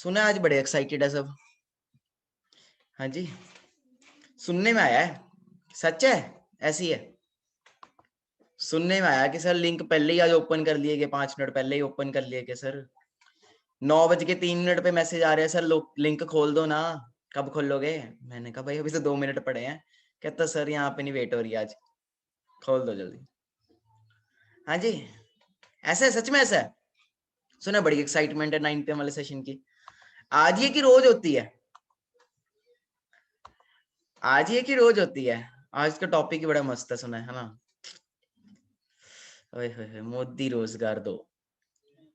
सुना आज बड़े एक्साइटेड है सब। हाँ जी, सुनने में आया है, सच है? ऐसी है, सुनने में आया कि सर लिंक पहले ही आज ओपन कर लिए गए, 5 मिनट पहले ही ओपन कर लिए गए सर। 9:03 पे मैसेज आ रहे हैं सर, लिंक खोल दो ना, कब खोलोगे? मैंने कहा भाई अभी तो 2 मिनट पड़े हैं। कहता सर यहाँ पे नहीं वेट हो रही आज, खोल दो जल्दी। हाँ जी, ऐसा है, सच में ऐसा है। सुना बड़ी एक्साइटमेंट है 9 PM वाले सेशन की। आज ये की रोज होती है, आज ये की रोज होती है। आज का टॉपिक ही बड़ा मस्त है, सुना है ना? ओए होए होए, मोदी रोजगार दो,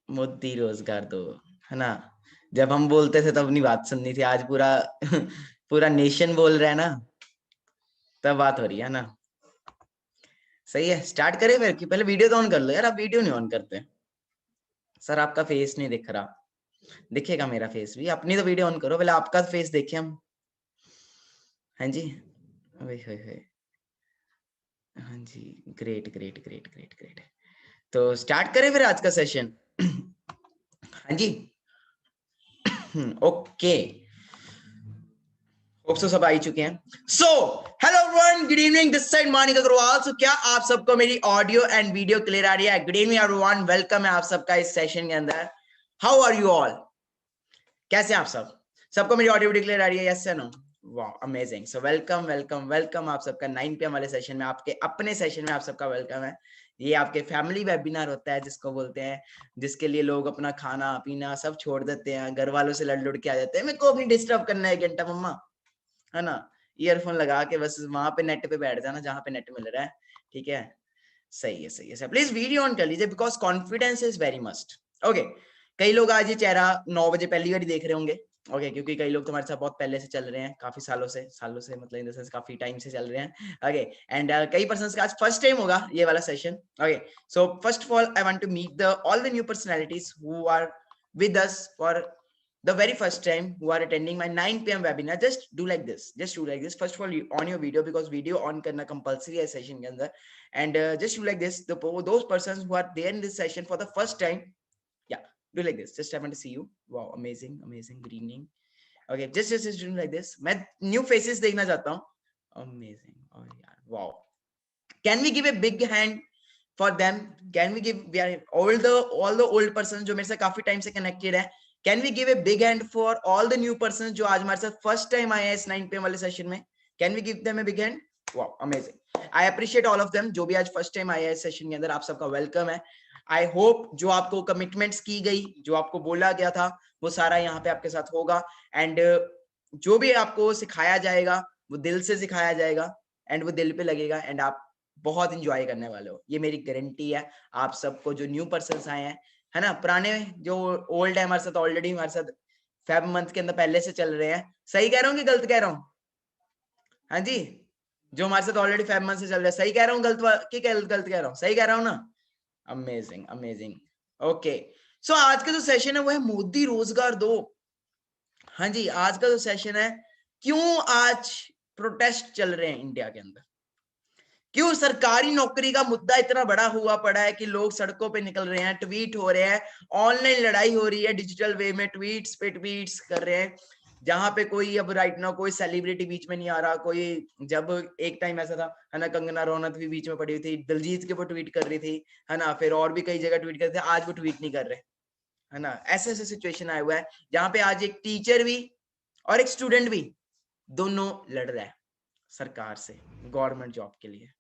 मोदी रोजगार दो, है ना? जब हम बोलते थे तब अपनी बात सुननी थी, आज पूरा पूरा नेशन बोल रहा है ना, तब बात हो रही है ना। सही है, स्टार्ट करें फिर कि पहले वीडियो तो ऑन कर लो यार, आप वीडियो नहीं ऑन करते। सर आपका फेस नहीं दिख रहा, दिखेगा मेरा फेस भी, अपनी तो वीडियो ऑन करो, पहले आपका फेस देखे हम। हाँ जी, ओए होए होए, हाँ जी, great great great great great. तो स्टार्ट करें फिर आज का सेशन। हाँ जी, ओके, होप सो सब आ ही चुके हैं। So hello everyone, good evening, this side Manik Agarwal. So क्या आप सबको मेरी ऑडियो एंड वीडियो क्लियर आ रही है? गुड इवनिंग एवरीवन, वेलकम है आप सबका इस सेशन के अंदर। How are you all? कैसे हैं आप सब? सबको मेरी ऑडियो वीडियो क्लियर आ रही है? यस या नो? वाह, amazing. So welcome welcome welcome आप सबका 9 PM वाले सेशन में, आपके अपने सेशन में आप सबका वेलकम है। ये आपके फैमिली वेबिनार होता है जिसको बोलते हैं, जिसके लिए लोग अपना खाना पीना सब छोड़ देते हैं, घर वालों से लड़ लुड़ के आ जाते हैं, मेरे को अपनी डिस्टर्ब करना है 1 घंटा मम्मा, है ना? ईयरफोन लगा के बस वहां पे नेट पे बैठ जाना जहां पे नेट मिल रहा है, ठीक है? सही है, सही है। प्लीज वीडियो ऑन कर लीजिए because confidence is very must. Okay, कई लोग आज ये चेहरा 9 बजे पहली बार देख रहे होंगे। ओके, क्योंकि कई लोग तुम्हारे साथ बहुत पहले से चल रहे हैं, काफी सालों से मतलब इन द सेंस काफी टाइम से चल रहे हैं। ओके, एंड कई पर्सन्स का आज फर्स्ट टाइम होगा ये वाला session. Okay, so first of all I want to meet the all the new personalities who are with us for the very first time, who are attending my 9 PM webinar. Just do like this, just do like this. First of all, you on your video, because video on karna compulsory hai session ke andar, and just do like this. Those persons who are there in this session for the first time, yeah, do like this. Just I want to see you. Wow, amazing, amazing. Good evening. Okay, just do like this. मैं new faces देखना चाहता हूँ. Amazing. Oh yeah, wow. Can we give a big hand for them? Can we give, we are all the old persons जो मेरे से काफी time से connected है, can we give a big hand for all the new persons जो आज हमारे साथ first time आए हैं इस 9 PM वाले सेशन में? Can we give them a big hand? Wow, amazing. I appreciate all of them जो भी आज first time आए हैं इस सेशन के अंदर, आप सबका वेलकम है। आई होप जो आपको कमिटमेंट्स की गई, जो आपको बोला गया था, वो सारा यहाँ पे आपके साथ होगा, एंड जो भी आपको सिखाया जाएगा वो दिल से सिखाया जाएगा, एंड वो दिल पे लगेगा, एंड आप बहुत इंजॉय करने वाले हो, ये मेरी गारंटी है। आप सबको जो न्यू पर्सन्स आए हैं, है ना, पुराने जो ओल्ड है हमारे साथ, ऑलरेडी हमारे साथ फेब मंथ के अंदर पहले से चल रहे हैं। सही कह रहा हूँ कि गलत कह रहा हूँ? हाँ जी, जो हमारे साथ ऑलरेडी फेब मंथ से चल रहा है, सही कह रहा हूँ गलत कह रहा हूँ? सही कह रहा हूँ ना? Amazing amazing. ओके, सो आज का जो सेशन है वो है मोदी रोजगार दो। हाँ जी, आज का जो सेशन है, क्यों आज प्रोटेस्ट चल रहे हैं इंडिया के अंदर, क्यों सरकारी नौकरी का मुद्दा इतना बड़ा हुआ पड़ा है कि लोग सड़कों पे निकल रहे हैं, ट्वीट हो रहे हैं, ऑनलाइन लड़ाई हो रही है, डिजिटल वे में ट्वीट्स पे ट्वीट्स कर रहे हैं, जहां पे कोई अब राइट नाउ कोई सेलिब्रिटी बीच में नहीं आ रहा। कोई, जब एक टाइम ऐसा था, है ना, कंगना रनौत भी बीच में पड़ी हुई थी, दिलजीत के ऊपर ट्वीट कर रही थी, है ना, फिर और भी कई जगह ट्वीट कर रहे थे, आज वो ट्वीट नहीं कर रहे, है ना। ऐसे ऐसे सिचुएशन आया हुआ है जहां पे आज एक टीचर भी और एक स्टूडेंट भी दोनों लड़ रहा है सरकार से गवर्नमेंट जॉब के लिए।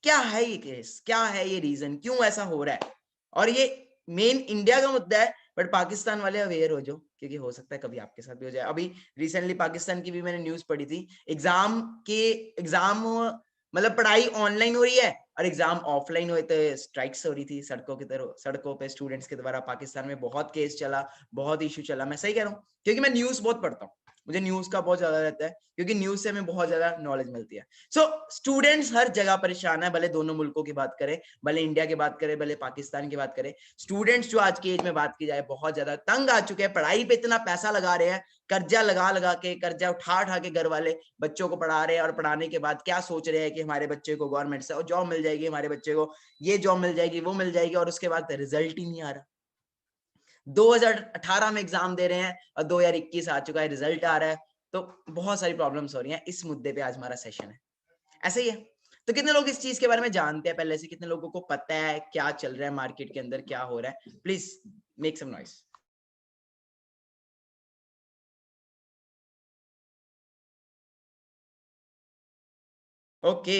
क्या है ये केस, क्या है ये रीजन, क्यों ऐसा हो रहा है? और ये मेन इंडिया का मुद्दा है, बट पाकिस्तान वाले अवेयर हो जो, क्योंकि हो सकता है कभी आपके साथ भी हो जाए। अभी रिसेंटली पाकिस्तान की भी मैंने न्यूज पढ़ी थी, एग्जाम मतलब पढ़ाई ऑनलाइन हो रही है और एग्जाम ऑफलाइन हुए थे, स्ट्राइक्स हो रही थी सड़कों पे स्टूडेंट्स के द्वारा। पाकिस्तान में बहुत केस चला, बहुत इशू चला। मैं सही कह रहा हूँ क्योंकि मैं न्यूज बहुत पढ़ता हूँ, मुझे न्यूज का बहुत ज्यादा रहता है, क्योंकि न्यूज से हमें बहुत ज्यादा नॉलेज मिलती है। सो स्टूडेंट्स हर जगह परेशान है, भले दोनों मुल्कों की बात करें, भले इंडिया की बात करें, भले पाकिस्तान की बात करें। स्टूडेंट्स जो आज की एज में बात की जाए बहुत ज्यादा तंग आ चुके हैं, पढ़ाई पे इतना पैसा लगा रहे हैं, कर्जा लगा लगा के, कर्जा उठा उठा के घर वाले बच्चों को पढ़ा रहे हैं, और पढ़ाने के बाद क्या सोच रहे हैं कि हमारे बच्चे को गवर्नमेंट से जॉब मिल जाएगी, हमारे बच्चे को ये जॉब मिल जाएगी, वो मिल जाएगी, और उसके बाद रिजल्ट ही नहीं आ रहा। 2018 में एग्जाम दे रहे हैं और 2021 आ चुका है, रिजल्ट आ रहा है, तो बहुत सारी प्रॉब्लम्स हो रही हैं। इस मुद्दे पे आज हमारा सेशन है। ऐसा ही है। तो कितने लोग इस चीज के बारे में जानते हैं पहले से? कितने लोगों को पता है क्या चल रहा है मार्केट के अंदर, क्या हो रहा है? Please make some noise. Okay,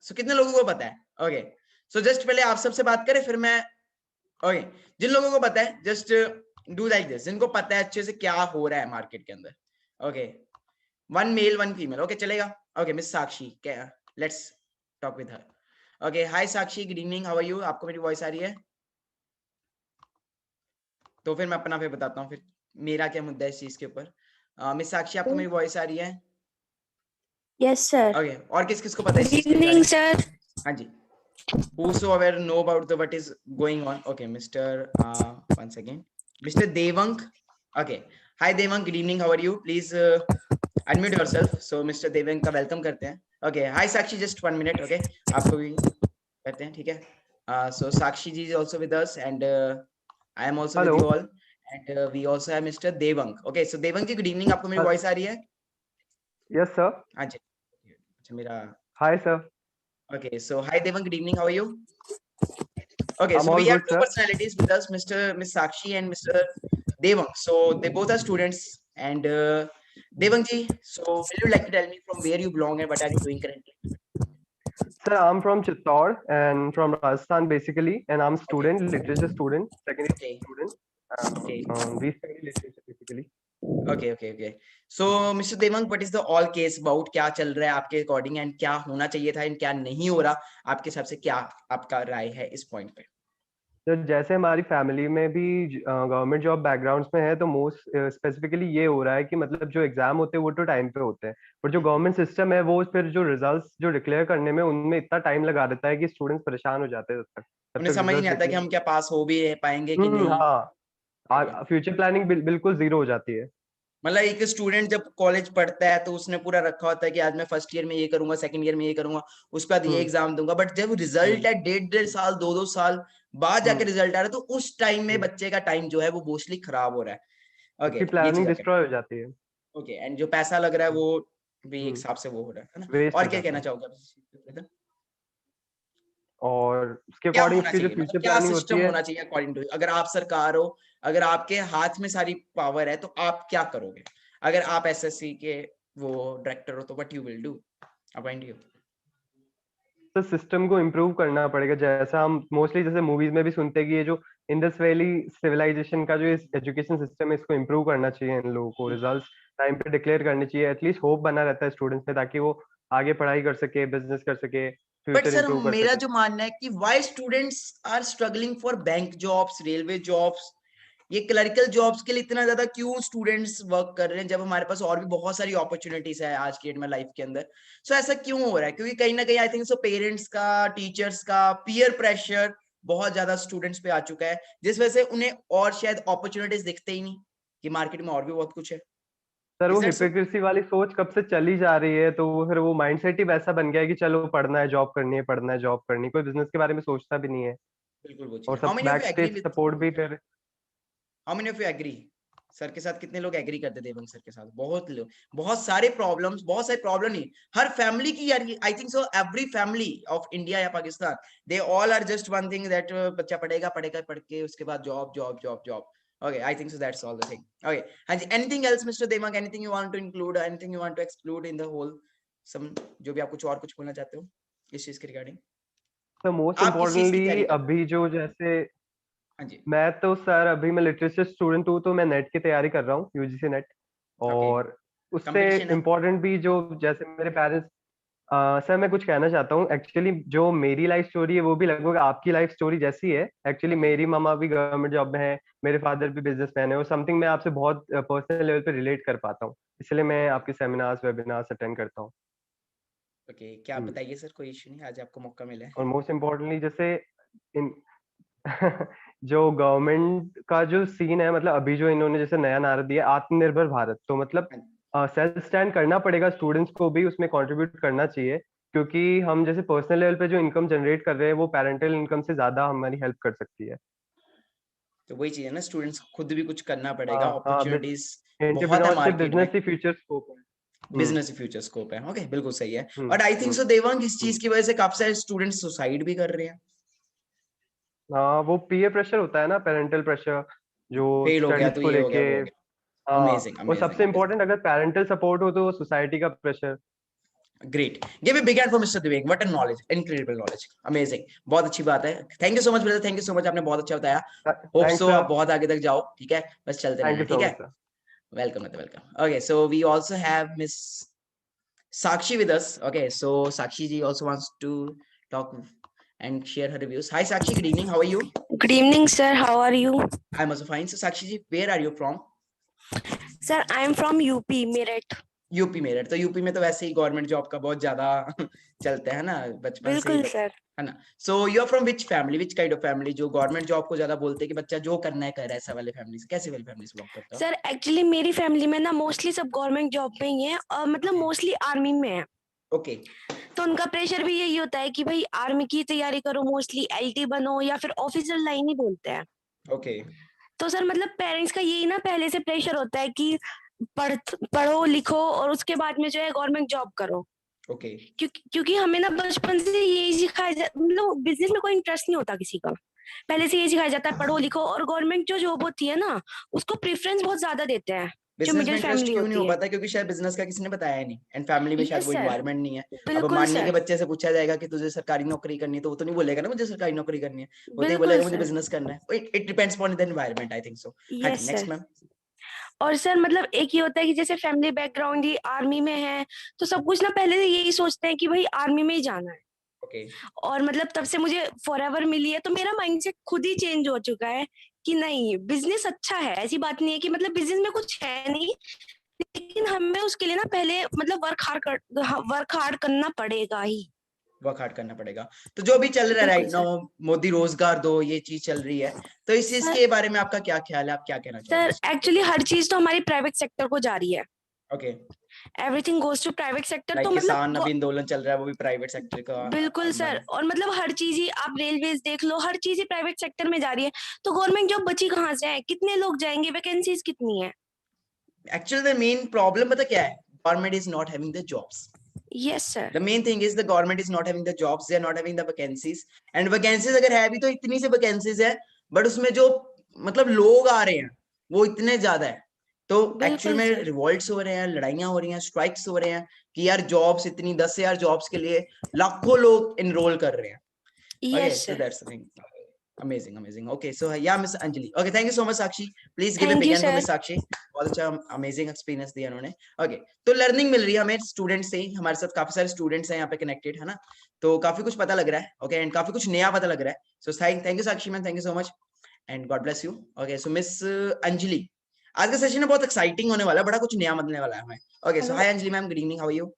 so कितने लोगों को पता है? ओके, सो जस्ट पहले आप सबसे बात करें, फिर मैं। ओके, जिन लोगों को पता है जस्ट डू लाइक दिस, जिनको पता है अच्छे से क्या हो रहा है मार्केट के अंदर। Okay, one male one female, okay चलेगा। ओके, मिस साक्षी, क्या, let's talk with her. Okay, hi Sakshi, good evening, how are you? आपको मेरी वॉइस आ रही है? तो फिर मैं अपना फिर बताता हूँ फिर मेरा क्या मुद्दा है इस चीज के ऊपर। मिस साक्षी, आपको मेरी वॉइस आ रही है? Yes sir. ओके, और किस किस को पता है इस गुड चीज के इवनिंग रिगार्डिंग? सर। हाँ जी, whosoever know about the what is going on. Okay, Mr. Once again, Mr. Devang. Okay, hi Devang, good evening, how are you? Please unmute yourself. So Mr. Devang का welcome करते हैं. Okay, hi Sakshi, just 1 minute. Okay, आपको भी करते हैं, ठीक है? So Sakshi ji is also with us, and I am also with hello. you all, and we also have Mr. Devang. Okay, so Devang ji, good evening, आपको मेरी voice आ रही है? Yes sir. हाँ जी, अच्छा मेरा। Hi sir. Okay, so hi Devang, good evening, how are you? Okay, I'm so we all have good two sir। personalities with us, Miss Sakshi and Mr. Devang. So they both are students. And Devang ji, so will you like to tell me from where you belong and what are you doing currently? Sir, I'm from Chittor and from Rajasthan basically, and I'm Okay, student, literature student, second year okay, student. okay, We study literature basically। okay. So Mr. Devang, what is the all case about? क्या चल रहा है आपके according and क्या होना चाहिए था and क्या नहीं हो रहा आपके हिसाब से? क्या आपका राय है इस पॉइंट पे? तो जैसे हमारी फैमिली में भी गवर्नमेंट जॉब बैकग्राउंड्स में है, तो मोस्ट स्पेसिफिकली ये हो रहा है कि मतलब जो एग्जाम होते हैं वो तो टाइम पे होते हैं, पर जो गवर्नमेंट सिस्टम है वो फिर जो रिजल्ट्स जो डिक्लेयर करने में उनमें इतना टाइम लगा देता है कि स्टूडेंट्स परेशान हो जाते हैं तब उन्हें तक समझ ही नहीं रिजल्ट आता कि हम क्या पास हो भी पाएंगे कि नहीं। हाँ, फ्यूचर प्लानिंग बिल्कुल जीरो हो जाती है। मतलब एक स्टूडेंट जब कॉलेज पढ़ता है तो उसने पूरा रखा होता है कि आज मैं फर्स्ट ईयर में ये करूंगा, सेकंड ईयर में ये करूंगा, उसके बाद ये हम्म एग्जाम दूंगा, बट जब रिजल्ट हम्म है 1.5 साल 2 साल बाद जाके हम्म रिजल्ट आ रहा है, तो उस टाइम में हम्म। बच्चे का टाइम जो है वो मोस्टली खराब हो रहा है। उसकी ओके, ये चीज प्लानिंग आप डिस्ट्रॉय हो जाती है। कहते, ओके, एंड जो पैसा लग रहा है वो भी एक हम्म हिसाब से वो हो रहा है ना? वेस्ट और हो क्या जाता कहना है। चाहोगे आप इस चीज़ पे? और उसके क्या अकॉर्डिंग होना उसकी जो चाहिए, मतलब फ्यूचर क्या प्लानिंग होती सिस्टम है। होना चाहिए अकॉर्डिंग टू? अगर आप सरकार हो, अगर आपके हाथ में सारी पावर है, तो आप क्या करोगे? अगर आप एसएससी के वो डायरेक्टर हो तो what you will do according to you? तो सिस्टम को इम्प्रूव करना पड़ेगा, जैसा हम मोस्टली जैसे मूवीज में भी सुनते हैं कि ये जो इंडस वैली सिविलाइजेशन का जो एजुकेशन सिस्टम है इसको इम्प्रूव करना चाहिए, इन लोगों को रिजल्ट्स टाइम पे डिक्लेयर करने चाहिए, एटलीस्ट होप बना रहता है स्टूडेंट्स में, ताकि वो आगे पढ़ाई कर सके, बिजनेस कर सके, बट फ्यूचर सर इम्प्रूव कर मेरा सके। जो मानना है कि why students are struggling for bank jobs, railway jobs, ये क्लरिकल जॉब्स के लिए इतना ज्यादा क्यों स्टूडेंट्स वर्क कर रहे हैं, जब हमारे पास और भी बहुत सारी अपॉर्चुनिटीज है आज की डेट में लाइफ के अंदर? सो ऐसा क्यों हो रहा है? क्योंकि कहीं ना कहीं आई थिंक सो पेरेंट्स का, टीचर्स का पीयर प्रेशर बहुत ज्यादा स्टूडेंट्स पे आ चुका है, जिस वजह से उन्हें और शायद अपॉर्चुनिटीज दिखते ही नहीं कि मार्केट में और भी बहुत कुछ है। सर इज वो दैट सो? हिपोक्रेसी वाली सोच कब से चली जा रही है, तो वो फिर वो माइंडसेट ही वैसा बन गया है कि चलो पढ़ना है जॉब करनी है, पढ़ना है जॉब करनी है, कोई बिजनेस के बारे में सोचता भी नहीं है। बिल्कुल वो चीज और है। हाउ सब many of back you agree stage with, support भी फिर। How many of you agree sir के साथ? कितने लोग एग्री करते थे देवंग सर के साथ? बहुत लोग, बहुत सारे प्रॉब्लम्स, बहुत सारे प्रॉब्लम नहीं, हर फैमिली की यार, I think so every family of India या Pakistan, they all are just one thing that बच्चा पढ़ेगा, पढ़ेगा, पढ़ के उसके बाद job job job job. Okay, I think so that's all the thing. Okay, and anything else, Mr. Devang? Anything you want to include? Anything you want to exclude in the whole? Some जो भी आप कुछ और कुछ बोलना चाहते हो इस चीज के रिगार्डिंग? तो मोस्ट आप किस चीज की तैयारी इम्पोर्टेंटली कर रहे हो? अभी जो जैसे हाँ जी। मैं तो सर अभी मैं लिटरेचर स्टूडेंट हूँ, तो मैं नेट की तैयारी कर रहा हूँ, यूजीसी नेट। ओके, और उससे कंपटीशन है। इम्पोर्टेंट भी जो जैसे मेरे पेरेंट्स, सर मैं कुछ कहना चाहता हूँ, एक्चुअली जो मेरी लाइफ स्टोरी है वो भी लगभग आपकी लाइफ स्टोरी जैसी है। एक्चुअली ओके, मेरी मम्मा भी गवर्नमेंट जॉब में है, मेरे फादर भी बिजनेसमैन है, और समथिंग मैं आपसे बहुत पर्सनल लेवल पे रिलेट कर पाता हूँ, इसलिए मैं आपके सेमिनार्स वेबिनार्स अटेंड करता हूँ। ओके, क्या आप बताइए सर, कोई इश्यू नहीं, आज आपको मौका मिला है। और मोस्ट इम्पोर्टेंटली जैसे इन जो गवर्नमेंट का जो सीन है, मतलब अभी जो इन्होंने जैसे नया नारा दिया आत्मनिर्भर भारत, तो मतलब हाँ, सेल्फ स्टैंड करना पड़ेगा, स्टूडेंट्स को भी उसमें कंट्रीब्यूट करना चाहिए, क्योंकि हम जैसे पर्सनल लेवल पे जो इनकम जनरेट कर रहे हैं वो पेरेंटल इनकम से ज्यादा हमारी हेल्प कर सकती है। तो वही चीज है ना, स्टूडेंट्स खुद भी कुछ करना पड़ेगा, हाँ, अपॉर्चुनिटीज बहुत है एंटरप्रेन्योरशिप मार्केट बिजनेस में, ही फ्यूचर स्कोप है। बिजनेस फ्यूचर स्कोप है। ओके, बिल्कुल सही है। हम्म, बट आई थिंक हम्म, सो देवांग, इस चीज की वजह से काफी सारे स्टूडेंट्स सुसाइड भी कर रहे हैं। हाँ, वो पीयर प्रेशर होता है ना, पेरेंटल प्रेशर जो फेल हो गया स्टडीज तो को ये हो गया, लेके। वो हो गया। हाँ, अमेजिंग और अमेजिंग सबसे अमेजिंग, इम्पोर्टेंट, अगर पेरेंटल सपोर्ट हो तो सोसाइटी का pressure. Great. Give a big hand for mister Diveng, what a knowledge, incredible knowledge, amazing, बहुत अच्छी बात है। Thank you so much brother, thank you so much, आपने बहुत अच्छा बताया। Hope thanks so sir. आप बहुत आगे तक जाओ, ठीक है, बस चलते थैंक रहना, यू ठीक सो है। Much sir. Welcome welcome. Okay, so we also have miss Sakshi with us. Okay, so Sakshi ji also wants to talk and share her reviews. Hi Sakshi, good evening. How are you? Good evening, sir. How are you? I'm also fine. So Sakshi ji, where are you from? Sir, I am from UP, Meerut. UP Meerut. तो UP में तो वैसे ही government job का बहुत ज्यादा चलते हैं ना, बचपन से ही बिल्कुल सर। है ना। So you are from which family, which kind of family, जो गवर्नमेंट जॉब को ज्यादा बोलते हैं कि बच्चा जो करना है कर, ऐसा वाले फैमिली से, कैसे वाली फैमिली से बिलोंग करता हो? सर एक्चुअली मेरी फैमिली में ना मोस्टली सब गवर्नमेंट जॉब में ही है, और मतलब मोस्टली आर्मी में है। ओके, तो उनका प्रेशर भी यही होता है कि भाई आर्मी की तैयारी करो, मोस्टली एलटी बनो या फिर ऑफिसर लाइन ही बोलते हैं। ओके, तो सर मतलब पेरेंट्स का यही ना पहले से प्रेशर होता है कि पढ़ो लिखो और उसके बाद में जो है गवर्नमेंट जॉब करो। ओके, क्योंकि हमें ना बचपन से यही सिखाया मतलब बिजनेस में कोई इंटरेस्ट नहीं होता किसी का। पहले से यही सिखाया जाता है पढ़ो लिखो, और गवर्नमेंट जो जॉब होती है ना उसको प्रेफरेंस बहुत ज्यादा देते हैं जो बिजनेस में मिडिल इंटरेस्ट फैमिली क्यों नहीं हो होती है। पाता? क्योंकि शायद बिजनेस का किसी ने बताया नहीं, एंड फैमिली में शायद यस वो सर, इन्वायरमेंट नहीं है। अब बिल्कुल मानिए कि सर, बच्चे से पूछा जाएगा कि तुझे सरकारी नौकरी करनी है, तो वो तो नहीं बोलेगा ना मुझे सरकारी नौकरी करनी है, वो तो ये बिल्कुल बोलेगा मुझे सर। बिजनेस करना है। It depends upon the environment, I think सो। हाँ जी, यस नेक्स्ट सर। मैम। और सर मतलब एक ही होता है कि जैसे फैमिली बैकग्राउंड ही आर्मी में है, तो सब कुछ ना पहले से यही सोचते हैं कि भाई आर्मी में ही जाना है। ओके, और मतलब तब से मुझे फॉरएवर मिली है, तो मेरा माइंडसेट खुद ही चेंज हो चुका है कि नहीं बिजनेस अच्छा है। ऐसी बात नहीं है कि मतलब बिजनेस में कुछ है नहीं, लेकिन हमें उसके लिए ना पहले मतलब वर्क हार्ड करना पड़ेगा ही। वर्क हार्ड करना पड़ेगा। तो जो भी चल रहा है बिल्कुल राइट सर। नाउ, मोदी रोजगार दो, ये चीज चल रही है, तो इस चीज सर के बारे में आपका क्या ख्याल है, आप क्या कहना चाहोगे सर इस चीज एक्चुअली हर चीज तो हमारी प्राइवेट सेक्टर को जा रही है। पे? Okay, everything goes to private sector, तो लाइक मतलब किसान अभी आंदोलन चल रहा है, वो भी प्राइवेट सेक्टर का बिल्कुल सर। बना। और मतलब हर चीज ही आप रेलवेज देख लो, हर चीज ही प्राइवेट सेक्टर में जा रही है। तो गवर्नमेंट जॉब बची कहाँ से है? कितने लोग जाएंगे? वैकेंसीज कितनी है? एक्चुअली द मेन प्रॉब्लम पता क्या है? Government is not having the jobs. Yes sir. The main thing is the government is not having the jobs, they are not having the vacancies, and vacancies अगर है भी तो इतनी सी vacancies है, but उसमें जो मतलब लोग आ रहे हैं वो इतने ज्यादा है। तो एक्चुअली बिल्कुल में सर। रिवॉल्ट्स हो रहे हैं, लड़ाइयां हो रही हैं, स्ट्राइक्स हो रहे हैं कि यार जॉब्स इतनी, 10,000 जॉब्स के लिए लाखों लोग इनरोल कर रहे हैं। Okay, yes so sir. that's the thing. Amazing, amazing. Okay, so yeah, Miss Anjali. Okay, thank you so much, Sakshi. Please give a thank big you hand for sir. Miss Sakshi. बहुत अच्छा amazing experience दिया उन्होंने। Okay, तो learning मिल रही है हमें student से ही, हमारे साथ काफी सारे स्टूडेंट्स हैं यहाँ पे कनेक्टेड, है ना। तो काफी कुछ पता लग रहा है। ओके, एंड काफी कुछ नया पता लग रहा है। So thank you Sakshi ma'am, thank you so much, and God bless you. Okay, so miss Anjali, आज का सेशन बहुत एक्साइटिंग होने वाला है, बड़ा कुछ नया मिलने वाला है हमें। Okay, so hi Anjali ma'am, good evening, how are you?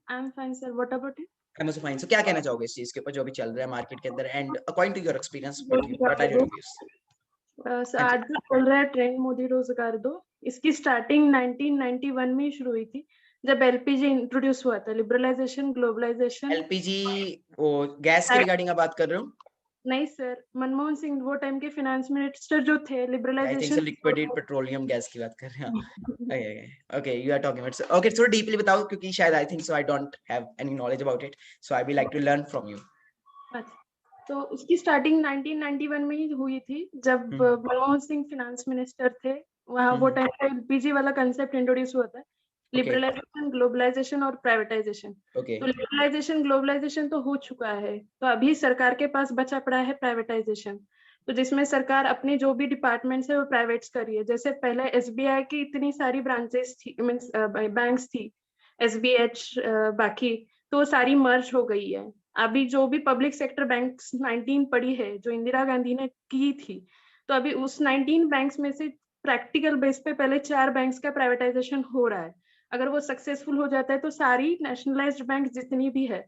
I'm fine, sir. What about you? I am also fine. So क्या कहना चाहोगे इस चीज के ऊपर जो भी चल रहा है मार्केट के अंदर, and according to your experience what are your reviews? Sir हाँ जी, आज जो चल रहा है ट्रेंड मोदी रोजगार दो, इसकी स्टार्टिंग 1991 में ही शुरू हुई थी, जब एलपीजी इंट्रोड्यूस हुआ था। Liberalisation, globalisation. एलपीजी, वो गैस के रिगार्डिंग आप बात कर रहे हो? नहीं सर, मनमोहन सिंह वो टाइम के फाइनेंस मिनिस्टर जो थे, I think so liberalisation. Liquidate petroleum gas की बात कर रहे हैं। Okay okay, you are talking about, okay थोड़ा डीपली बताओ, क्योंकि शायद I think so I don't have any knowledge about it, so I will like to learn from you. अच्छा, तो उसकी स्टार्टिंग 1991 में ही हुई थी, जब मनमोहन सिंह फाइनेंस मिनिस्टर थे। वहाँ वो टाइम पे एलपीजी वाला कंसेप्ट इंट्रोड्यूस हुआ था। लिबरलाइजेशन, ग्लोबलाइजेशन और प्राइवेटाइजेशन। ओके, तो लिबरलाइजेशन, ग्लोबलाइजेशन तो हो चुका है, तो अभी सरकार के पास बचा पड़ा है प्राइवेटाइजेशन। तो जिसमें सरकार अपनी जो भी डिपार्टमेंट्स है वो प्राइवेट्स कर रही है। जैसे पहले एसबीआई की इतनी सारी ब्रांचेस थी, मींस बैंक्स थी, एसबीएच, बाकी तो वो सारी मर्ज हो गई है। अभी जो भी पब्लिक सेक्टर बैंक्स 19 पड़ी है, जो इंदिरा गांधी ने की थी, तो अभी उस 19 बैंक्स में से प्रैक्टिकल बेस पे पहले 4 बैंक्स का प्राइवेटाइजेशन हो रहा है। अगर वो सक्सेसफुल हो जाता है तो सारी नेशनलाइज्ड बैंक जितनी भी है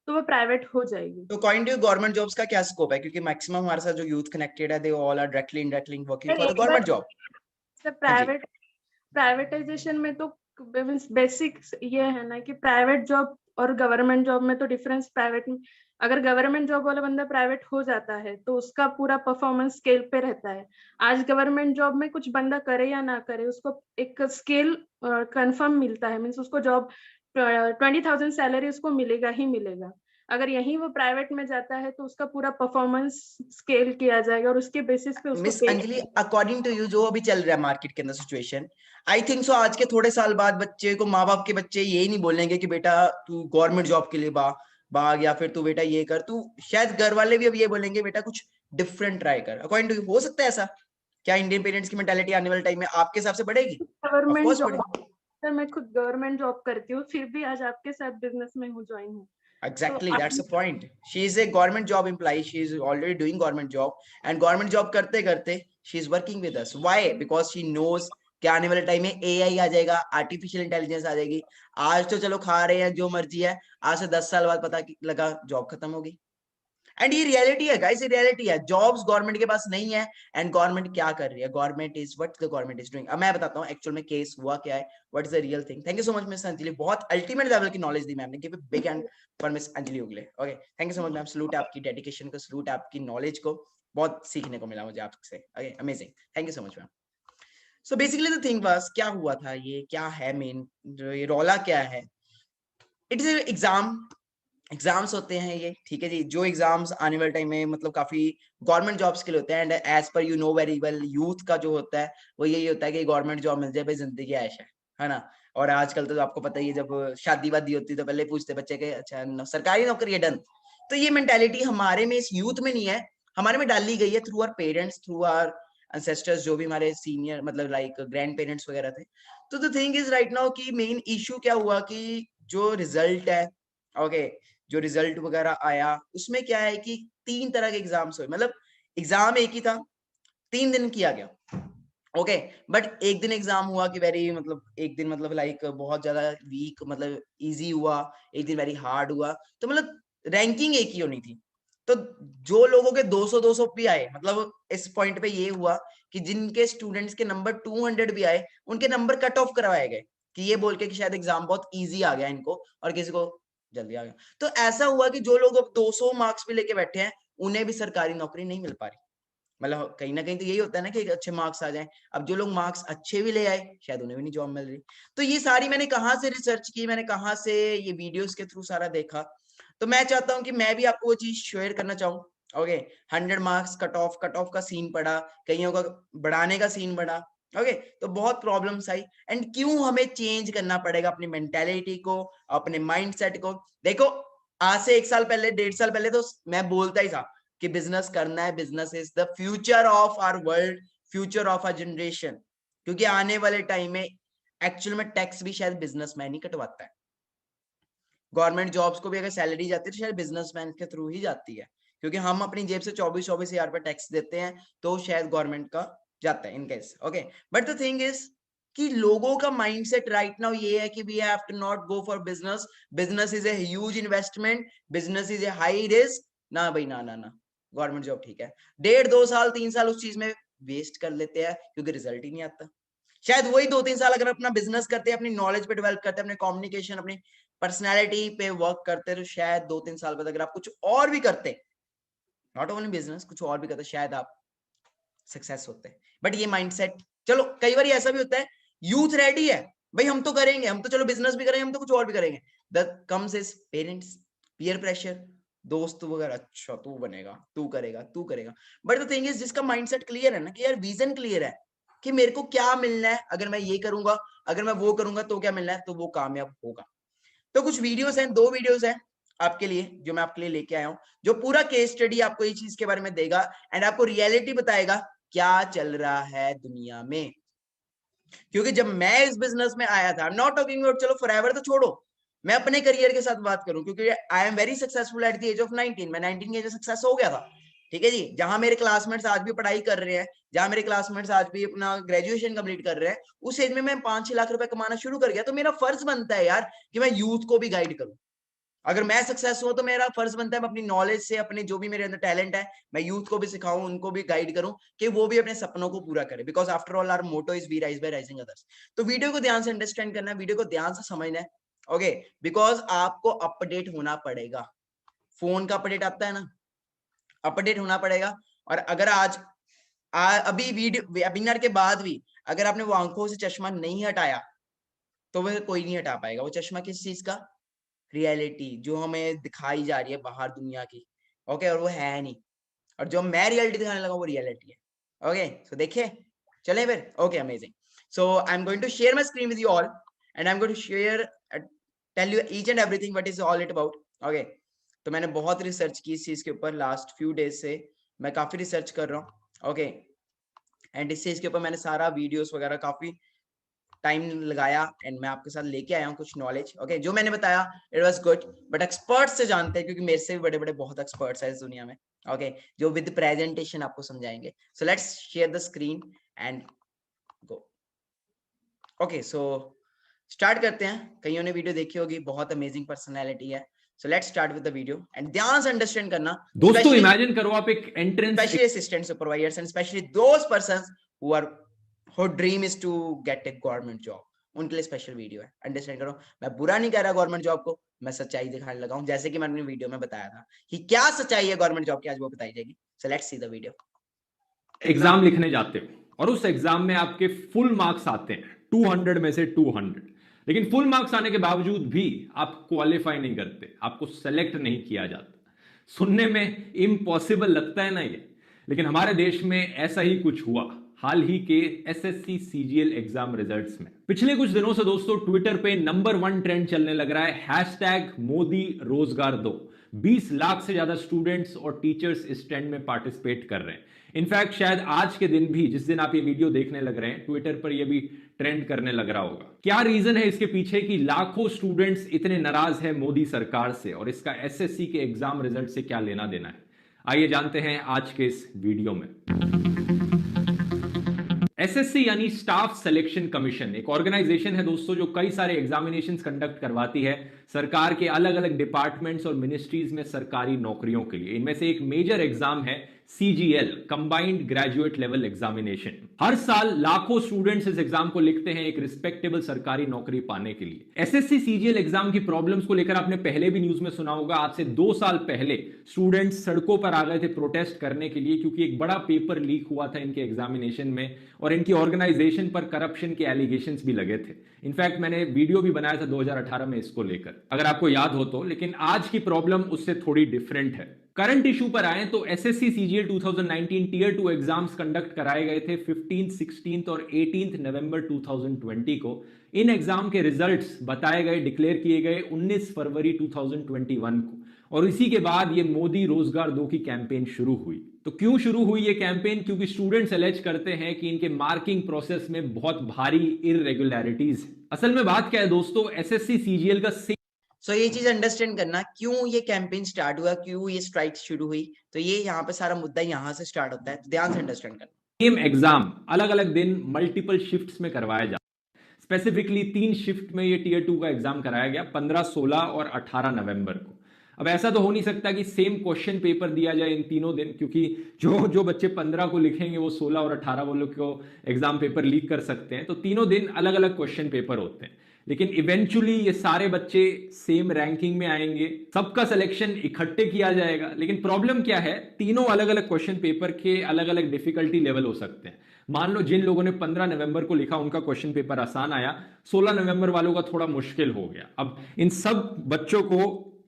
तो वो प्राइवेट हो जाएगी। तो अकॉर्डिंग टू गवर्नमेंट जॉब्स का क्या स्कोप है? क्योंकि मैक्सिमम हमारे साथ जो यूथ कनेक्टेड है, they all are directly indirectly working for the government job. हाँ जी, प्राइवेटाइजेशन में तो बेसिक ये है ना कि प्राइवेट जॉब और गवर्नमेंट जॉब में तो डिफरेंस प्राइवेट में, अगर गवर्नमेंट जॉब वाला बंदा प्राइवेट हो जाता है तो उसका पूरा परफॉर्मेंस स्केल पे रहता है। आज गवर्नमेंट जॉब में कुछ बंदा करे या ना करे, उसको एक स्केल कंफर्म मिलता है, मीन्स उसको जॉब 20,000 सैलरी उसको मिलेगा ही मिलेगा। अगर यहीं वो प्राइवेट में जाता है तो उसका पूरा परफॉर्मेंस स्केल किया जाएगा और उसके बेसिस पे उसको miss Anjali, according to you जो अभी चल रहा है मार्केट के अंदर सिचुएशन, आई थिंक सो आज के थोड़े साल बाद बच्चे को, माँ बाप के बच्चे यही नहीं बोलेंगे कि बेटा तू गवर्नमेंट जॉब के लिए भाग या फिर तू बेटा ये कर, तू शायद घर वाले भी अब ये बोलेंगे बेटा कुछ डिफरेंट ट्राई कर। अकॉर्डिंग टू यू हो सकता है ऐसा? क्या इंडियन पेरेंट्स की मेंटालिटी आने वाले टाइम में आपके हिसाब से बढ़ेगी? गवर्नमेंट ऑफकोर्स जॉब, बढ़ेगी। सर मैं खुद गवर्नमेंट जॉब करती हूँ, फिर भी आज आपके साथ बिजनेस में हूँ, ज्वाइन हूँ। Exactly, तो that's the point. She is a government job employee. She is already doing government job, and government job करते करते she is working with us. Why? Because she knows कि आने वाले टाइम में AI आ जाएगा, artificial intelligence आ जाएगी। आज तो चलो खा रहे हैं जो मर्जी है, आज से 10 साल बाद पता लगा जॉब खत्म होगी। एंड ये रियलिटी है गाइस, ये रियलिटी है। जॉब्स गवर्नमेंट के पास नहीं है, एंड गवर्नमेंट क्या कर रही है, government is what the government is doing. अब मैं बताता हूँ एक्चुअल में केस हुआ क्या है, what is the real thing. Thank you so much miss Anjali, बहुत अल्टीमेट लेवल की नॉलेज दी मैम ने। Give a big hand for miss Anjali Ugle. Okay, thank you so much ma'am. Salute आपकी डेडिकेशन को, सलूट आपकी नॉलेज को, बहुत सीखने को मिला मुझे आपसे। Okay, amazing, thank you so much ma'am. So basically the thing was, क्या हुआ था, ये क्या है मेन, जो ये रौला क्या है, इट इज एग्जाम्स होते हैं ये, ठीक है जी। जो एग्जाम्स आने वाले टाइम में मतलब काफी गवर्नमेंट जॉब्स के लिए होते हैं, and as per you know very well, youth का जो होता है वो यही होता है कि गवर्नमेंट जॉब मिल जाए भाई, जिंदगी ऐश है ना। और आजकल तो आपको पता ही है, जब शादी वादी होती है तो पहले पूछते बच्चे के, अच्छा सरकारी नौकरी है, डन। तो ये मेंटेलिटी हमारे में, इस यूथ में नहीं है, हमारे में डाली गई है through our parents, through our ancestors, जो भी हमारे सीनियर मतलब लाइक ग्रैंड पेरेंट्स वगैरह थे। तो the thing is right now कि मेन इशू क्या हुआ कि जो रिजल्ट है, ओके, जो रिजल्ट वगैरह आया उसमें क्या है कि 3 तरह के एग्जाम्स हुए, मतलब एग्जाम एक ही था, 3 दिन किया गया, ओके। बट एक दिन एग्जाम हुआ कि वेरी मतलब, एक दिन मतलब लाइक बहुत ज्यादा वीक मतलब इजी हुआ, एक दिन वेरी हार्ड हुआ, तो मतलब रैंकिंग एक ही होनी थी। तो जो लोगों के 200 भी आए, मतलब इस पॉइंट पे ये हुआ कि जिनके स्टूडेंट्स के नंबर 200 भी आए, उनके नंबर कट ऑफ करवाए गए कि ये बोल के कि शायद एग्जाम बहुत इजी आ गया इनको और किसी को जल्दी आ गया। तो ऐसा हुआ कि जो लोग अब 200 मार्क्स भी लेके बैठे हैं, उन्हें भी सरकारी नौकरी नहीं मिल पा रही। मतलब कहीं ना कहीं तो यही होता है ना कि अच्छे मार्क्स आ जाएं। अब जो लोग मार्क्स अच्छे भी ले आए, शायद उन्हें भी नहीं जॉब मिल रही। तो ये सारी मैंने कहाँ से रिसर्च की, मैंने कहाँ से ये वीडियोस के थ्रू सारा देखा। तो मैं चाहता हूँ कि मैं भी आपको वो चीज शेयर करना चाहूँ। ओके, 100 मार्क्स कट ऑफ का सीन पड़ा, कईयों का बढ़ाने का सीन बढ़ा, ओके। तो बहुत प्रॉब्लम्स आई, एंड क्यों हमें चेंज करना पड़ेगा अपनी मेंटेलिटी को, अपने माइंडसेट को। देखो, आज से 1 साल पहले, 1.5 साल पहले तो मैं बोलता ही था कि बिजनेस करना है, business is the future of our world, future of our generation. क्योंकि आने वाले टाइम में एक्चुअल में टैक्स भी शायद बिजनेसमैन ही कटवाता है। गवर्नमेंट जॉब्स को भी अगर सैलरी जाती है तो शायद बिजनेसमैन के थ्रू ही जाती है, क्योंकि हम अपनी जेब से 24 हजार रुपए टैक्स देते हैं, तो शायद गवर्नमेंट का जाता है in case, okay. But the thing is कि लोगों का माइंडसेट राइट नाउ ये है कि we have to not go for business, business is a huge investment, business is a high risk. ना भाई, ना ना ना, गवर्नमेंट जॉब ठीक है। 1.5, 2 साल, 3 साल उस चीज में वेस्ट कर लेते हैं क्योंकि रिजल्ट ही नहीं आता। शायद वही 2-3 साल अगर अपना बिजनेस करते हैं, अपनी नॉलेज पे डेवलप करते हैं, अपने कम्युनिकेशन, अपनी पर्सनैलिटी पे वर्क करते हैं, तो शायद 2-3 साल बाद अगर आप कुछ और भी करते, नॉट ओनली बिजनेस, कुछ और भी करते, शायद आप सक्सेस होते हैं। बट ये माइंडसेट, चलो कई बार ऐसा भी होता है, यूथ रेडी है भाई, हम तो करेंगे, हम तो चलो बिजनेस भी करेंगे, हम तो कुछ और भी करेंगे। The comes is parents, peer pressure, दोस्त वगैरह, अच्छा तू बनेगा, तू करेगा, तू करेगा। बट द थिंग इज, जिसका माइंडसेट क्लियर है ना कि यार विजन क्लियर है कि मेरे को क्या मिलना है, अगर मैं ये करूंगा, अगर मैं वो करूंगा तो क्या मिलना है, तो वो कामयाब होगा। तो कुछ वीडियोस हैं, 2 वीडियोस हैं आपके लिए जो मैं आपके लिए लेके आया हूं, जो पूरा केस स्टडी आपको ये चीज के बारे में देगा, एंड आपको रियलिटी बताएगा क्या चल रहा है दुनिया में। क्योंकि जब मैं इस बिजनेस में आया था, नॉट टॉकिंग अबाउट चलो फॉरएवर तो छोड़ो, मैं अपने करियर के साथ बात करूं, क्योंकि I am very successful at the age of 19। मैं 19 की एज में सक्सेस हो गया था, ठीक है जी। जहां मेरे क्लासमेट्स आज भी पढ़ाई कर रहे हैं, जहां मेरे क्लासमेट्स आज भी अपना ग्रेजुएशन कंप्लीट कर रहे हैं, उस एज में मैं 5-6 लाख रुपए कमाना शुरू कर गया। तो मेरा फर्ज बनता है यार कि मैं यूथ को भी गाइड करूं। अगर मैं सक्सेस हुआ तो मेरा फर्ज बनता है मैं अपनी नॉलेज से, अपने जो भी मेरे अंदर टैलेंट है, मैं यूथ को भी सिखाऊं, उनको भी गाइड करूं कि वो भी अपने सपनों को पूरा करें। Because after all our motto is we rise by rising others. तो वीडियो को ध्यान से अंडरस्टैंड करना है, वीडियो को ध्यान से समझना है, ओके, बिकॉज आपको अपडेट होना पड़ेगा, फोन का अपडेट आता है ना, अपडेट होना पड़ेगा। और अगर आज अभी वीडियो वेबिनार के बाद भी अगर आपने वो आंखों से चश्मा नहीं हटाया तो वह कोई नहीं हटा पाएगा। वो चश्मा किस चीज का, रियलिटी जो हमें दिखाई जा रही है बाहर दुनिया की, ओके, और वो है नहीं, और जो मैं रियलिटी दिखाने लगा वो रियलिटी है। ओके, सो देखिए, चले फिर। Okay, amazing. So I am going to share my screen with you all and I am going to share tell you each and everything what is all it about. Okay, तो मैंने बहुत research की इस चीज के ऊपर, last few days से मैं काफी रिसर्च कर रहा हूँ। ओके, एंड इस चीज के ऊपर मैंने सारा वीडियोस वगैरह काफी टाइम लगाया एंड मैं आपके साथ लेके आया हूँ कुछ नॉलेज। ओके, जो मैंने बताया it was good, but experts से जानते हैं, क्योंकि मेरे से भी बड़े बड़े बहुत एक्सपर्ट्स हैं इस दुनिया में। ओके, जो विद प्रेजेंटेशन आपको समझाएंगे। So let's share the screen and go. Okay, so start करते हैं। कईयों ने वीडियो देखी होगी, बहुत अमेजिंग पर्सनैलिटी है। So let's start with the video and ध्यान से अंडरस्टैंड करना। दोस्तों इमेजिन करो आप एक entrance specially assistant supervisors and specially those persons who are whose dream is to get a government job, उनके लिए स्पेशल वीडियो है। अंडरस्टैंड करो, मैं बुरा नहीं कह रहा गवर्नमेंट जॉब को, मैं सच्चाई दिखाने लगा हूं, जैसे कि मैंने वीडियो में बताया था कि क्या सच्चाई है गवर्नमेंट जॉब की, आज वो बताई जाएगी। So let's see the video. Exam लिखने जाते हो और उस एग्जाम में आपके फुल मार्क्स आते हैं 200 में से 200, लेकिन फुल मार्क्स आने के बावजूद भी आप क्वालिफाई नहीं करते, आपको सेलेक्ट नहीं किया जाता। सुनने में इम्पॉसिबल लगता है ना ये, लेकिन हमारे देश में ऐसा ही कुछ हुआ हाल ही के एसएससी सीजीएल एग्जाम रिजल्ट्स में। पिछले कुछ दिनों से दोस्तों ट्विटर पे नंबर 1 ट्रेंड चलने लग रहा है हैशटैग मोदी रोजगार दो। 20 लाख से ज्यादा स्टूडेंट्स और टीचर्स इस ट्रेंड में पार्टिसिपेट कर रहे हैं। इनफैक्ट शायद आज के दिन भी, जिस दिन आप ये वीडियो देखने लग रहे हैं, ट्विटर पर ये भी ट्रेंड करने लग रहा होगा। क्या रीजन है इसके पीछे कि लाखों स्टूडेंट्स इतने नाराज हैं मोदी सरकार से, और इसका एसएससी के एग्जाम रिजल्ट से क्या लेना देना है? आइए जानते हैं आज के इस वीडियो में। एसएससी यानी स्टाफ सिलेक्शन कमीशन एक ऑर्गेनाइजेशन है दोस्तों, जो कई सारे एग्जामिनेशंस कंडक्ट करवाती है सरकार के अलग अलग डिपार्टमेंट्स और मिनिस्ट्रीज में सरकारी नौकरियों के लिए। इनमें से एक मेजर एग्जाम है CGL, combined graduate level examination. हर साल लाखों स्टूडेंट्स इस एग्जाम को लिखते हैं एक रिस्पेक्टेबल सरकारी नौकरी पाने के लिए। एसएससी सीजीएल एग्जाम की प्रॉब्लम्स को लेकर आपने पहले भी न्यूज में सुना होगा। आज से 2 साल पहले स्टूडेंट्स सड़कों पर आ गए थे प्रोटेस्ट करने के लिए, क्योंकि एक बड़ा पेपर लीक हुआ था इनके एग्जामिनेशन में और इनकी ऑर्गेनाइजेशन पर करप्शन के एलिगेशंस भी लगे थे। इनफैक्ट मैंने वीडियो भी बनाया था 2018 में इसको लेकर, अगर आपको याद हो तो। लेकिन आज की प्रॉब्लम उससे थोड़ी डिफरेंट है। करंट इशू पर आए तो SSC CGL 2019 tier 2 exams conduct कराए गए थे 15, 16 और 18 नवंबर 2020 को। इन एग्जाम के रिजल्ट्स बताए गए, डिक्लेयर किए गए 19 फरवरी 2021 को, और इसी के बाद ये मोदी रोजगार दो की कैंपेन शुरू हुई। तो क्यों शुरू हुई ये कैंपेन? क्योंकि स्टूडेंट्स एलेज करते हैं कि इनके मार्किंग प्रोसेस में बहुत भारी इररेगुलरिटीज। असल में बात क्या है दोस्तों, एसएससी सीजीएल का सो ये चीज अंडरस्टैंड करना, क्यों ये कैंपेन स्टार्ट हुआ, क्यों ये स्ट्राइक शुरू हुई, तो ये यहाँ पे सारा मुद्दा यहाँ से स्टार्ट होता है, ध्यान से अंडरस्टैंड करना। सेम एग्जाम अलग अलग दिन मल्टीपल शिफ्ट्स में करवाया जाता है। स्पेसिफिकली 3 शिफ्ट में ये टियर 2 का एग्जाम कराया गया 15, 16 और 18 नवंबर को। अब ऐसा तो हो नहीं सकता कि सेम क्वेश्चन पेपर दिया जाए इन तीनों दिन, क्योंकि जो बच्चे 15 को लिखेंगे वो 16 और 18 वालों को एग्जाम पेपर लीक कर सकते हैं। तो तीनों दिन अलग अलग क्वेश्चन पेपर होते हैं, लेकिन इवेंचुअली ये सारे बच्चे सेम रैंकिंग में आएंगे, सबका सिलेक्शन इकट्ठे किया जाएगा। लेकिन प्रॉब्लम क्या है, तीनों अलग अलग क्वेश्चन पेपर के अलग अलग डिफिकल्टी लेवल हो सकते हैं। मान लो जिन लोगों ने 15 नवंबर को लिखा उनका क्वेश्चन पेपर आसान आया, 16 नवंबर वालों का थोड़ा मुश्किल हो गया। अब इन सब बच्चों को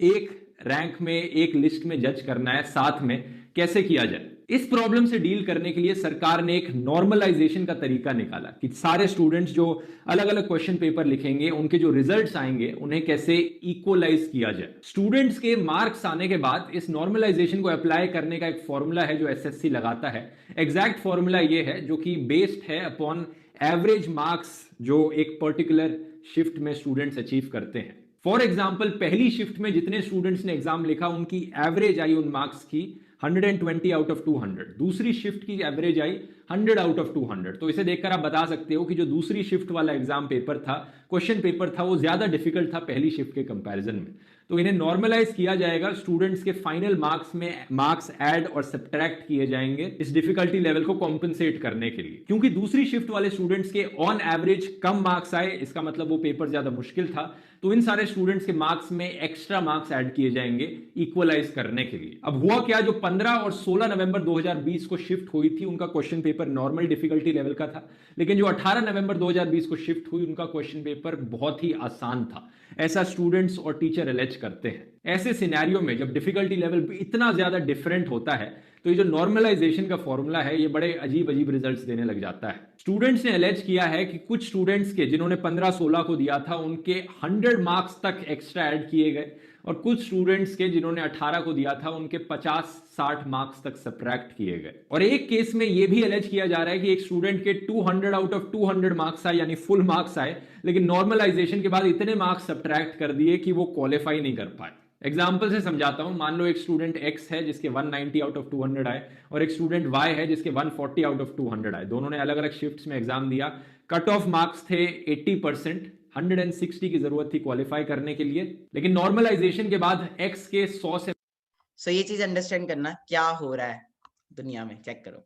एक रैंक में, एक लिस्ट में जज करना है, साथ में कैसे किया जाए? इस प्रॉब्लम से डील करने के लिए सरकार ने एक नॉर्मलाइजेशन का तरीका निकाला कि सारे स्टूडेंट्स जो अलग अलग क्वेश्चन पेपर लिखेंगे, उनके जो रिजल्ट्स आएंगे उन्हें कैसे इक्वलाइज किया जाए। स्टूडेंट्स के मार्क्स आने के बाद इस नॉर्मलाइजेशन को अप्लाई करने का एक फॉर्मूला है जो एसएससी लगाता है। एग्जैक्ट फॉर्मूला ये है, जो कि बेस्ड है अपॉन एवरेज मार्क्स जो एक पर्टिकुलर शिफ्ट में स्टूडेंट्स अचीव करते हैं। फॉर एग्जाम्पल, पहली शिफ्ट में जितने स्टूडेंट्स ने एग्जाम लिखा उनकी एवरेज आई उन मार्क्स की 120 आउट ऑफ 200। दूसरी शिफ्ट की एवरेज आई 100 आउट ऑफ 200। तो इसे देखकर आप बता सकते हो कि जो दूसरी शिफ्ट वाला एग्जाम पेपर था, क्वेश्चन पेपर था, वो ज्यादा डिफिकल्ट था पहली शिफ्ट के कंपैरिजन में। तो इन्हें नॉर्मलाइज किया जाएगा, स्टूडेंट्स के फाइनल मार्क्स में मार्क्स ऐड और सब्ट्रैक्ट किए जाएंगे इस डिफिकल्टी लेवल को कॉम्पनसेट करने के लिए। क्योंकि दूसरी शिफ्ट वाले स्टूडेंट्स के ऑन एवरेज कम मार्क्स आए, इसका मतलब वो पेपर ज्यादा मुश्किल था, तो इन सारे स्टूडेंट्स के मार्क्स में एक्स्ट्रा मार्क्स ऐड किए जाएंगे इक्वलाइज करने के लिए। अब हुआ क्या, जो 15 और 16 नवंबर 2020 को शिफ्ट हुई थी उनका question paper normal difficulty level का था, लेकिन जो 18 नवंबर 2020 को शिफ्ट हुई उनका क्वेश्चन पेपर बहुत ही आसान था, ऐसा स्टूडेंट्स और टीचर एलेज करते हैं। ऐसे सिनेरियो में जब डिफिकल्टी लेवल इतना ज्यादा डिफरेंट होता है तो ये जो नॉर्मलाइजेशन का फॉर्मूला है ये बड़े अजीब अजीब रिजल्ट्स देने लग जाता है। स्टूडेंट्स ने एलेज किया है कि कुछ स्टूडेंट्स के जिन्होंने 15-16 को दिया था उनके 100 मार्क्स तक एक्स्ट्रा ऐड किए गए, और कुछ स्टूडेंट्स के जिन्होंने 18 को दिया था उनके 50-60 मार्क्स तक सब्ट्रैक्ट किए गए। और एक केस में यह भी एलेज किया जा रहा है कि एक स्टूडेंट के 200 आउट ऑफ 200 मार्क्स आए, यानी फुल मार्क्स आए, लेकिन नॉर्मलाइजेशन के बाद इतने मार्क्स सब्ट्रैक्ट कर दिए कि वो क्वालिफाई नहीं कर पाए। एग्जाम्पल से समझाता हूं, मान लो एक स्टूडेंट एक्स है जिसके 190 आउट ऑफ 200 आए और एक स्टूडेंट वाई है जिसके 140 आउट ऑफ 200 आए। दोनों ने अलग अलग शिफ्ट्स में एग्जाम दिया, कट ऑफ मार्क्स थे 80%, 160 की जरूरत थी क्वालिफाई करने के लिए, लेकिन नॉर्मलाइजेशन के बाद एक्स के 100 से सो ये चीज अंडरस्टैंड करना क्या हो रहा है दुनिया में, चेक करो।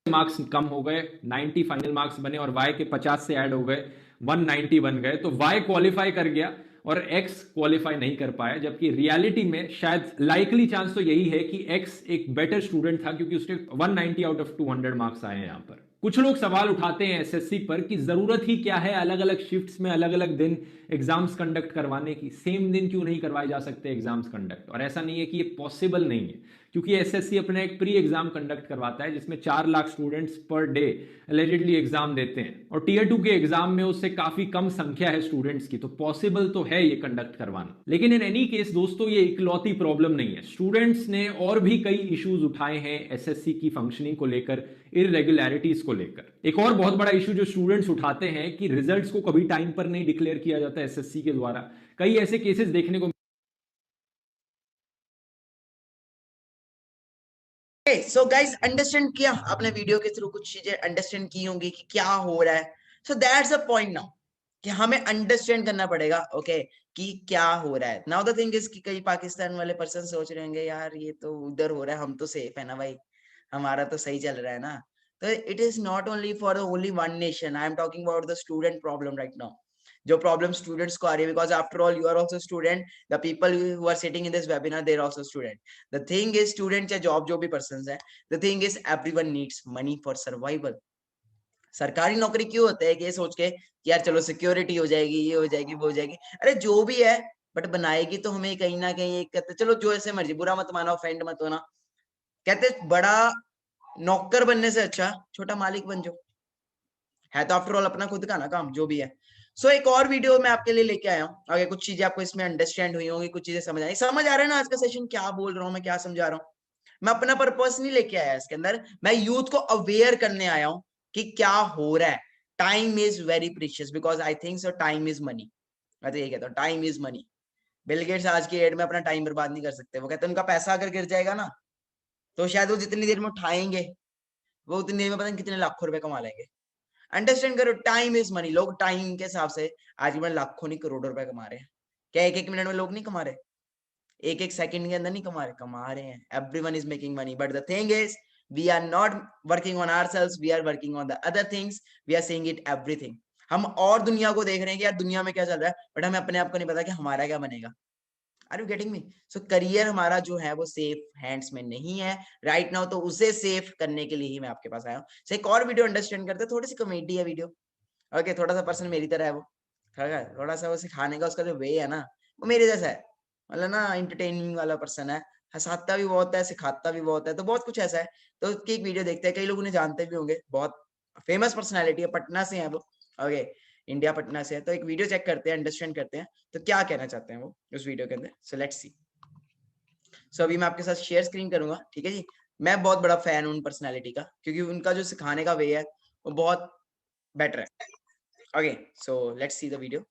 मार्क्स कम हो गए, 90 फाइनल मार्क्स बने और वाई के 50 से ऐड हो गए, 190 बन गए, तो वाई क्वालिफाई कर गया और एक्स क्वालिफाई नहीं कर पाया। जबकि रियलिटी में शायद लाइकली चांस तो यही है कि एक्स एक बेटर स्टूडेंट था क्योंकि उसके 190 आउट ऑफ 200 मार्क्स आए हैं। यहां पर कुछ लोग सवाल उठाते हैं एसएससी पर कि जरूरत ही क्या है अलग अलग शिफ्ट्स में अलग अलग दिन एग्जाम्स कंडक्ट करवाने की, सेम दिन क्यों नहीं करवाए जा सकते एग्जाम्स कंडक्ट। और ऐसा नहीं है कि ये पॉसिबल नहीं है, क्योंकि एसएससी अपना एक प्री एग्जाम कंडक्ट करवाता है जिसमें 4 lakh students per day allegedly exam देते हैं, और टीयर 2 के एग्जाम में उससे काफी कम संख्या है स्टूडेंट्स की, तो पॉसिबल तो है ये कंडक्ट करवाना। लेकिन इन एनी केस दोस्तों ये इकलौती प्रॉब्लम नहीं है, स्टूडेंट्स ने और भी कई इश्यूज उठाए हैं एसएससी की फंक्शनिंग को लेकर, इररेगुलरिटीज को लेकर। एक और बहुत बड़ा इशू जो स्टूडेंट्स उठाते हैं कि रिजल्ट्स को कभी टाइम पर नहीं डिक्लेयर किया जाता एसएससी के द्वारा। कई ऐसे केसेस देखने को सो गाइस अंडरस्टैंड किया आपने, वीडियो के थ्रू कुछ चीजें अंडरस्टैंड की होंगी कि क्या हो रहा है। So that's a point now कि हमें अंडरस्टैंड करना पड़ेगा ओके कि क्या हो रहा है। नाउ द थिंग इज कि कई पाकिस्तान वाले पर्सन सोच रहे होंगे यार ये तो उधर हो रहा है, हम तो सेफ है ना भाई, हमारा तो सही चल रहा है ना। तो it is not only for only one nation, I am talking about the student problem right now. जो प्रॉब्लम स्टूडेंट्स को आ रही है, because after all you are also student, the people who are sitting in this webinar they are also student. The thing is student या job जो भी person है, the thing is everyone needs money for survival. सरकारी नौकरी क्यों होता है कि ये सोच के कि यार चलो सिक्योरिटी हो जाएगी, ये हो जाएगी, वो हो जाएगी, अरे जो भी है बट बनाएगी तो हमें कहीं ना कहीं एक कहते चलो जो ऐसे मर्जी, बुरा मत मानो, ऑफेंड मत होना, कहते बड़ा नौकर बनने से अच्छा छोटा मालिक बन जाओ, है तो आफ्टर ऑल अपना खुद का ना काम जो भी है। सो एक और वीडियो मैं आपके लिए लेके आया हूँ, आगे कुछ चीजें आपको इसमें अंडरस्टैंड हुई होंगी, कुछ चीजें समझ आई, समझ आ रहा है ना आज का सेशन क्या बोल रहा हूँ मैं, क्या समझा रहा हूँ। मैं अपना पर्पस नहीं लेके आया इसके अंदर, मैं यूथ को अवेयर करने आया हूँ कि क्या हो रहा है। Time is very precious because I think so time is money. मैं तो ये कहता हूँ time is money. Bill Gates आज की डेट में अपना टाइम बर्बाद नहीं कर सकते। वो कहते हैं उनका पैसा अगर गिर जाएगा ना तो शायद वो जितनी देर में उठाएंगे वो उतनी देर में पता नहीं कितने लाखों रुपए कमा लेंगे। अंडरस्टैंड करो, टाइम इज मनी। लोग टाइम के हिसाब से आज में लाखों नहीं करोड़ों रुपए कमा रहे हैं। क्या एक एक मिनट में लोग नहीं कमा रहे, एक एक सेकंड के अंदर नहीं कमा रहे हैं। Everyone is making money, but the thing is we are not working on ourselves, we are working on the other things, we are seeing it everything. हम और दुनिया को देख रहे हैं कि यार दुनिया में क्या चल रहा है, बट हमें अपने आप को नहीं पता कि हमारा क्या बनेगा। Are you getting me? So career हमारा जो है वो सेफ हैंड्स में नहीं है राइट नाउ, तो उसे सेफ करने के लिए ही मैं आपके पास आया हूँ। सो एक और वीडियो अंडरस्टैंड करते हैं, थोड़ी सी कॉमेडी है वीडियो, ओके थोड़ा सा पर्सन मेरी तरह है वो, थोड़ा सा वो सिखाने का उसका जो वे है ना वो मेरे जैसा है, मतलब ना इंटरटेनिंग वाला पर्सन है, हंसाता भी बहुत है, सिखाता भी बहुत है, तो बहुत कुछ ऐसा है। तो उसकी एक वीडियो देखते हैं, कई लोग उन्हें जानते भी होंगे, बहुत फेमस पर्सनैलिटी है, पटना से है वो, ओके इंडिया पटना से है। तो एक वीडियो चेक करते हैं, अंडरस्टैंड करते हैं तो क्या कहना चाहते हैं वो उस वीडियो के अंदर। So let's see. सो अभी मैं आपके साथ शेयर स्क्रीन करूंगा, ठीक है जी। मैं बहुत बड़ा फैन हूं उन पर्सनैलिटी का, क्योंकि उनका जो सिखाने का वे है वो बहुत बेटर है। Okay so let's see the video.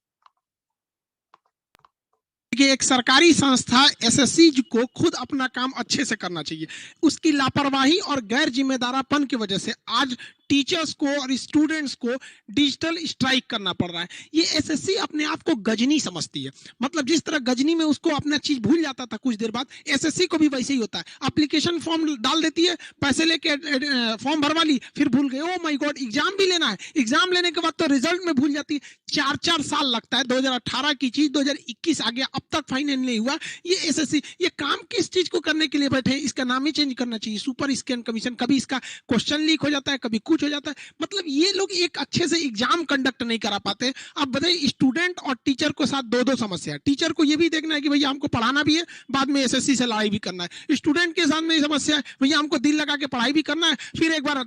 कि एक सरकारी संस्था एसएससी को खुद अपना काम अच्छे से करना चाहिए। उसकी लापरवाही और गैर जिम्मेदारापन की वजह से आज टीचर्स को और स्टूडेंट्स को डिजिटल स्ट्राइक करना पड़ रहा है। ये एसएससी अपने आप को गजनी समझती है, मतलब जिस तरह गजनी में उसको अपना चीज भूल जाता था कुछ देर बाद, एसएससी को भी वैसे ही होता है। एप्लीकेशन फॉर्म डाल देती है, पैसे लेके फॉर्म भरवा ली, फिर भूल गए, ओ माय गॉड एग्जाम भी लेना है, एग्जाम लेने के बाद तो रिजल्ट में भूल जाती है। 4-4 साल लगता है, 2018 की चीज 2021 आ गया, अब तक फाइनल नहीं हुआ। ये एसएससी ये काम किस चीज को करने के लिए बैठे हैं? इसका नाम ही चेंज करना चाहिए, सुपर स्कैन कमीशन। कभी इसका क्वेश्चन लीक हो जाता है, कभी कुछ हो जाता है, मतलब ये लोग एक अच्छे से एग्जाम कंडक्ट नहीं करा पाते। अब बताइए, स्टूडेंट और टीचर को साथ दो समस्या है। टीचर को ये भी देखना है कि भैया हमको पढ़ाना भी है, बाद में एसएससी से लड़ाई भी करना है। स्टूडेंट के साथ में समस्या है, भैया हमको दिल लगा के पढ़ाई भी करना है, फिर एक बार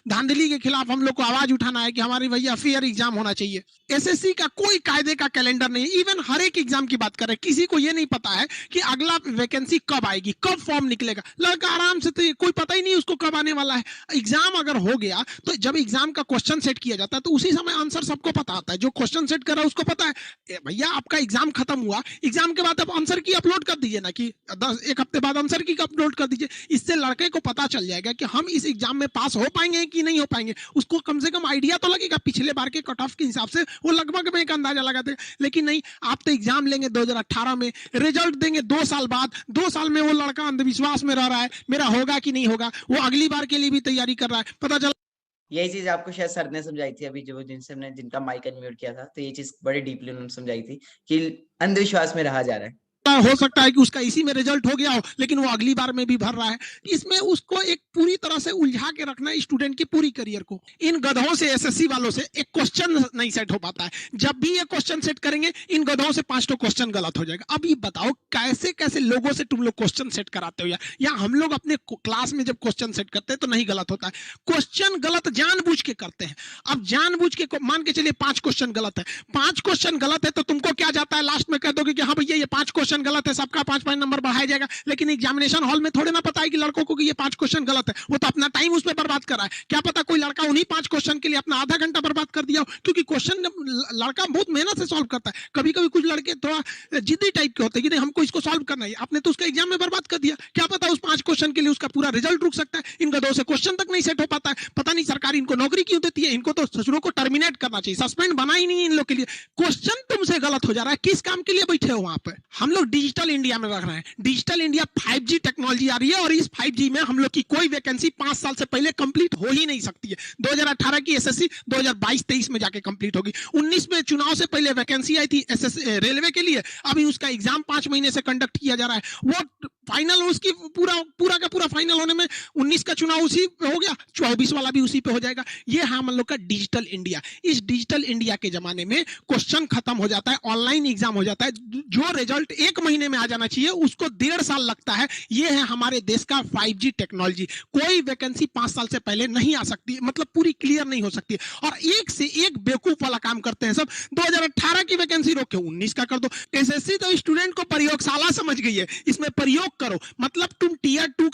धांधली के खिलाफ हम लोग को आवाज उठाना है कि हमारी भैया फेयर एग्जाम होना चाहिए। एसएससी का कोई कायदे का कैलेंडर नहीं, इवन हर एक एग्जाम की बात करें, किसी को ये नहीं पता है कि अगला वैकेंसी कब आएगी, कब फॉर्म निकलेगा। लड़का आराम से, तो कोई पता ही नहीं उसको कब आने वाला है। एग्जाम अगर हो गया तो जब एग्जाम का क्वेश्चन सेट किया जाता है तो उसी समय आंसर सबको पता आता है। जो क्वेश्चन सेट कर रहा है उसको पता है भैया आपका एग्जाम खत्म हुआ, एग्जाम के बाद आप आंसर की अपलोड कर दीजिए ना, कि 1 हफ्ते बाद आंसर की अपलोड कर दीजिए। इससे लड़के को पता चल जाएगा कि हम इस एग्जाम में पास हो पाएंगे कि नहीं हो पाएंगे। उसको कम से कम आइडिया तो लगेगा, पिछले बार के कट ऑफ के हिसाब से वो लगभग में एक अंदाजा लगाते हैं। लेकिन नहीं, आप तो एग्जाम लेंगे 2018 में, रिजल्ट देंगे 2 साल बाद। 2 साल में वो लड़का अंधविश्वास में रह रहा है, मेरा होगा कि नहीं होगा, वो अगली बार के लिए भी तैयारी कर रहा है। पता चला यही चीज आपको शायद सर ने समझाई थी अभी, जो जिनका माइक अनम्यूट किया था, तो ये चीज बड़ी डीपली उन्होंने समझाई थी कि अंधविश्वास में रहा जा रहा है। हो सकता है कि उसका इसी में रिजल्ट हो गया हो, लेकिन वो अगली बार में भी भर रहा है। इसमें उसको एक पूरी तरह से उलझा के रखना है स्टूडेंट की पूरी करियर को। इन गधों से, एसएससी वालों से एक क्वेश्चन नहीं सेट हो पाता है। जब भी ये क्वेश्चन सेट करेंगे, इन गधों से 5 तो क्वेश्चन गलत हो जाएगा। अब ये बताओ कैसे कैसे लोगों से तुम लोग क्वेश्चन सेट कराते हो यार। या हम लोग अपने क्लास में जब क्वेश्चन सेट करते हैं तो नहीं गलत होता है, क्वेश्चन गलत जानबूझ के करते हैं। अब जानबूझ के मान के चलिए 5 क्वेश्चन गलत है, 5 क्वेश्चन गलत है तो तुमको क्या जाता है, लास्ट में कह दोगे कि हाँ भैया ये 5 क्वेश्चन गलत है, सबका 5-5 नंबर बढ़ाया जाएगा। लेकिन एग्जामिनेशन हॉल में थोड़े ना पता है कि लड़कों को कि ये 5 क्वेश्चन गलत है। वो तो अपना टाइम उसमें बर्बाद कर रहा है। क्या पता कोई लड़का उन्हीं 5 क्वेश्चन के लिए अपना आधा घंटा बर्बाद कर दिया हो, क्योंकि क्वेश्चन लड़का बहुत मेहनत से सॉल्व करता है। कभी कभी कुछ लड़के थोड़ा जिद्दी टाइप के होते हैं कि नहीं हमको इसको सॉल्व करना है, आपने तो उसका एग्जाम में बर्बाद कर दिया। क्या पता उस 5 क्वेश्चन के लिए उसका पूरा रिजल्ट रुक सकता है। इन गधों से क्वेश्चन तक नहीं सेट हो पाता है। पता नहीं सरकार इनको नौकरी क्यों देती है, इनको तो ससुरों को टर्मिनेट करना चाहिए, सस्पेंड बना ही नहीं इन लोग के लिए। क्वेश्चन तुमसे गलत हो जा रहा है, किस काम के लिए बैठे हो वहां पर। हम लोग डिजिटल इंडिया में रख रहे हैं, डिजिटल इंडिया 5G टेक्नोलॉजी आ रही है, और इस 5G में हम लोग की कोई वैकेंसी 5 साल से पहले कंप्लीट हो ही नहीं सकती है। 2018 की एसएससी 2022-23 में जाके कंप्लीट होगी। 19 में चुनाव से पहले वैकेंसी आई थी एसएससी रेलवे के लिए, अभी उसका एग्जाम 5 महीने से कंडक्ट किया जा रहा है। वो फाइनल उसकी पूरा का पूरा फाइनल होने में 19 का चुनाव उसी पे हो गया, 24 वाला भी उसी पे हो जाएगा। ये है हम लोग का डिजिटल इंडिया। इस डिजिटल इंडिया के जमाने में क्वेश्चन खत्म हो जाता है, ऑनलाइन एग्जाम हो जाता है। जो रिजल्ट 1 महीने में आ जाना चाहिए उसको 1.5 साल लगता है। ये है हमारे देश का 5G टेक्नोलॉजी। कोई वैकेंसी 5 साल से पहले नहीं आ सकती, मतलब पूरी क्लियर नहीं हो सकती। और एक से एक बेवकूफ वाला काम करते हैं सब। 2018 की वैकेंसी रोक के 19 का कर दो। एसएससी तो स्टूडेंट को प्रयोगशाला समझ गई है, इसमें प्रयोग करो। मतलब तुम टियर 2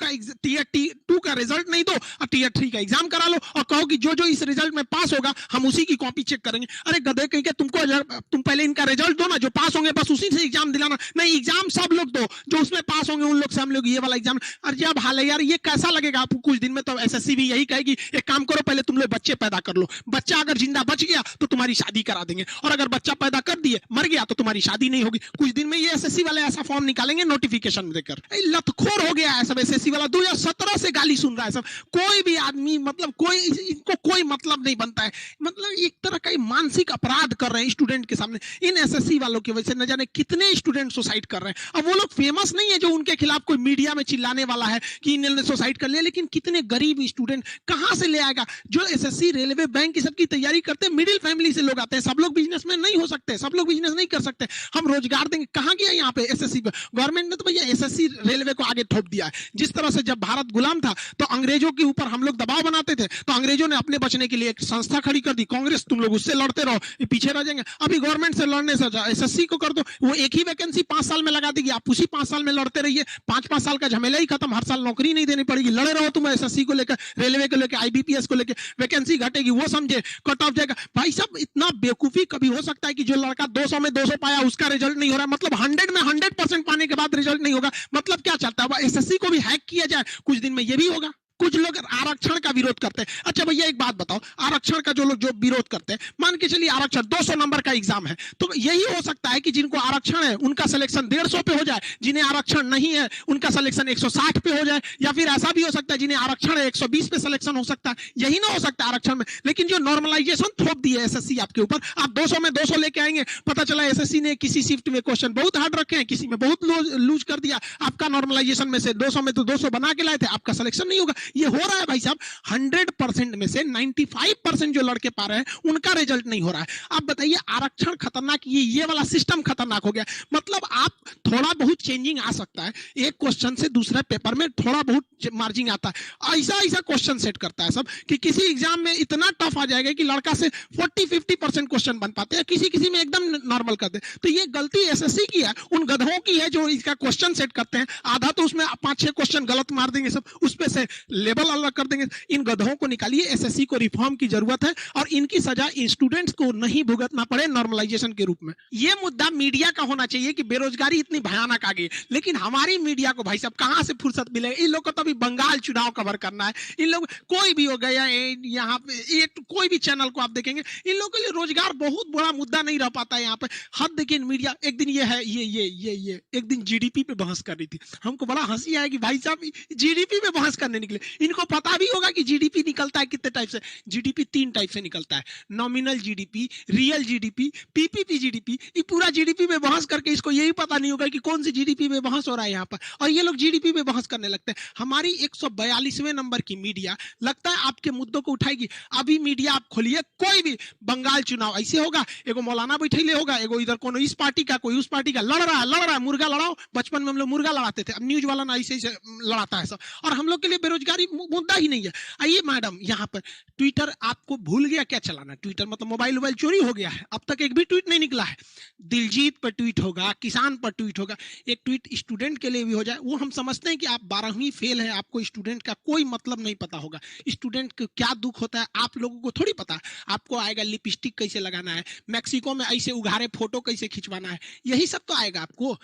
का रिजल्ट नहीं दो और टियर 3 का एग्जाम करा लो और कहो कि जो जो इस रिजल्ट में पास होगा हम उसी की कॉपी चेक करेंगे। अरे गधे कहीं के, तुम पहले इनका रिजल्ट दो ना, जो पास होंगे बस उसी से एग्जाम दिलाना। नहीं, एग्जाम सब लोग दो, जो उसमें पास होंगे उन लोग से हम लोग ये वाला एग्जाम। अरे जब हाल है यार, ये कैसा लगेगा आपको? कुछ दिन में तो एसएससी भी यही कहेगी, एक काम करो पहले तुम लोग बच्चे पैदा कर लो, बच्चा अगर जिंदा बच गया तो तुम्हारी शादी करा देंगे, और अगर बच्चा पैदा कर दिए मर गया तो तुम्हारी शादी नहीं होगी। कुछ दिन में ये एसएससी वाले ऐसा फॉर्म निकालेंगे नोटिफिकेशन देकर। लतखोर हो गया है सब एसएससी वाला। 2017 से गाली सुन रहा है सब। कोई भी आदमी, मतलब इनको कोई मतलब नहीं बनता है। मतलब एक तरह का मानसिक अपराध कर रहे हैं स्टूडेंट के सामने। इन एसएससी वालों की वजह से न जाने कितने स्टूडेंट सुसाइड कर रहे हैं। अब वो लोग फेमस नहीं है जो उनके खिलाफ कोई मीडिया में चिल्लाने वाला है कि इन्होंने सुसाइड कर लिया, लेकिन कितने गरीब स्टूडेंट कहां से ले आएगा? जो एसएससी, रेलवे, बैंक की सबकी तैयारी करते हैं, मिडिल फैमिली से लोग आते हैं। सब लोग बिजनेसमैन नहीं हो सकते, सब लोग बिजनेस नहीं कर सकते। हम रोजगार देंगे, कहां गया यहाँ पे एसएससी पे? गवर्नमेंट ने तो भैया एसएससी रेलवे को आगे थोप दिया है। जिस तरह से जब भारत गुलाम था तो अंग्रेजों के ऊपर हम लोग दबाव बनाते थे, तो अंग्रेजों ने अपने बचने के लिए एक संस्था खड़ी कर दी, कांग्रेस, तुम लोग उससे लड़ते रहो, ये पीछे रह जाएंगे। अभी गवर्नमेंट से लड़ने से एसएससी को कर दो, वो एक ही वैकेंसी 5 साल में लगा देगी, आप उसी 5 साल में लड़ते रहिए, 5-5 साल का झमेला ही खत्म, हर साल नौकरी नहीं देनी पड़ेगी, लड़े रहो तुम एसएससी को लेकर, रेलवे को लेकर, आईबीपीएस को लेकर, वैकेंसी घटेगी, वो समझे कट ऑफ जाएगा। भाई साहब इतना बेवकूफी कभी हो सकता है कि जो लड़का 200 में 200 पाया उसका रिजल्ट नहीं हो रहा, मतलब 100 में 100% पाने के बाद रिजल्ट नहीं होगा, मतलब क्या चाहता है? एसएससी को भी हैक किया जाए, कुछ दिन में ये भी होगा। कुछ लोग आरक्षण का विरोध करते हैं। अच्छा भैया एक बात बताओ, आरक्षण का जो लोग जो विरोध करते हैं, मान के चलिए आरक्षण 200 नंबर का एग्जाम है, तो यही हो सकता है कि जिनको आरक्षण है उनका सिलेक्शन 150 पे हो जाए, जिन्हें आरक्षण नहीं है उनका सिलेक्शन 160 पे हो जाए, या फिर ऐसा भी हो सकता है जिन्हें आरक्षण है 120 पे सिलेक्शन हो सकता है, यही ना हो सकता है आरक्षण में। लेकिन जो नॉर्मलाइजेशन थोप दी है एसएससी आपके ऊपर, आप 200 में 200 लेके आएंगे, पता चला एसएससी ने किसी शिफ्ट में क्वेश्चन बहुत हार्ड रखे हैं, किसी में बहुत लूज कर दिया, आपका नॉर्मलाइजेशन में से 200 में तो 200 बना के लाए थे, आपका सिलेक्शन नहीं होगा। ये हो रहा है भाई साहब, 100% में से 95% जो लड़के पा रहे हैं उनका रिजल्ट नहीं हो रहा है। आप बताइए आरक्षण खतरनाक, ये वाला सिस्टम खतरनाक हो गया। मतलब आप थोड़ा बहुत चेंजिंग आ सकता है, एक क्वेश्चन से दूसरे पेपर में थोड़ा बहुत मार्जिन आता है, ऐसा क्वेश्चन सेट करता है सब कि किसी एग्जाम में इतना टफ आ जाएगा कि लड़का से 40-50% क्वेश्चन बन पाते हैं, किसी में एकदम नॉर्मल कर दे। तो ये गलती एसएससी की है, उन गधों की है जो इसका क्वेश्चन सेट करते हैं, आधा तो उसमें 5-6 क्वेश्चन गलत मार देंगे सब, उस पे से लेवल अलग कर देंगे। इन गधों को निकालिए, एसएससी को रिफॉर्म की जरूरत है और इनकी सजा स्टूडेंट्स को नहीं भुगतना पड़े नॉर्मलाइजेशन के रूप में। ये मुद्दा मीडिया का होना चाहिए कि बेरोजगारी इतनी भयानक आ गई, लेकिन हमारी मीडिया को भाई साहब कहां से फुर्सत मिलेगी? इन लोग को तो अभी बंगाल चुनाव कवर करना है, इन लोग कोई भी हो गया यहाँ पे कोई भी चैनल को आप देखेंगे, इन लोगों के लिए रोजगार बहुत बड़ा मुद्दा नहीं रह पाता है यहाँ पे। हद देखिए मीडिया, एक दिन ये है ये एक दिन जीडीपी पे बहस कर रही थी, हमको बड़ा हंसी आया कि भाई साहब जीडीपी पे बहस करने निकले। इनको पता भी होगा कि जीडीपी निकलता है कितने टाइप से। जीडीपी 3 टाइप से निकलता है, nominal GDP, real GDP, PPP GDP. ये पूरा जीडीपी में बहस करके इसको यही पता नहीं होगा कि कौन सी जीडीपी में बहस हो रहा है यहाँ पर, और ये लोग जीडीपी में बहस करने लगते हैं। हमारी 142वें नंबर की मीडिया लगता है आपके मुद्दों को उठाएगी। अभी मीडिया आप खोलिए, कोई भी बंगाल चुनाव ऐसे होगा, एगो मौलाना बैठे होगा, एगो इधर कोनो इस पार्टी का कोई उस पार्टी का, लड़ रहा है, मुर्गा लड़ाओ। बचपन में हम लोग मुर्गा लड़ाते थे, अब न्यूज वाला ना ऐसे लड़ाता है सब, और हम लोग के लिए बेरोजगारी मुद्दा ही नहीं है। आइए मैडम यहाँ पर ट्विटर आपको भूल गया क्या चलाना? ट्विटर मतलब मोबाइल चोरी हो गया है, अब तक एक भी ट्वीट नहीं निकला है। दिलजीत पर ट्वीट होगा, किसान पर ट्वीट होगा, एक ट्वीट स्टूडेंट के लिए भी हो जाए। वो हम समझते हैं कि आप 12वीं फेल है, आपको स्टूडेंट का कोई मतलब नहीं पता होगा, स्टूडेंट को क्या दुख होता है आप लोगों को थोड़ी पता। आपको आएगा लिपस्टिक कैसे लगाना है, मैक्सिको में ऐसे उघारे फोटो कैसे खिंचवाना है, यही सब तो आएगा आपको।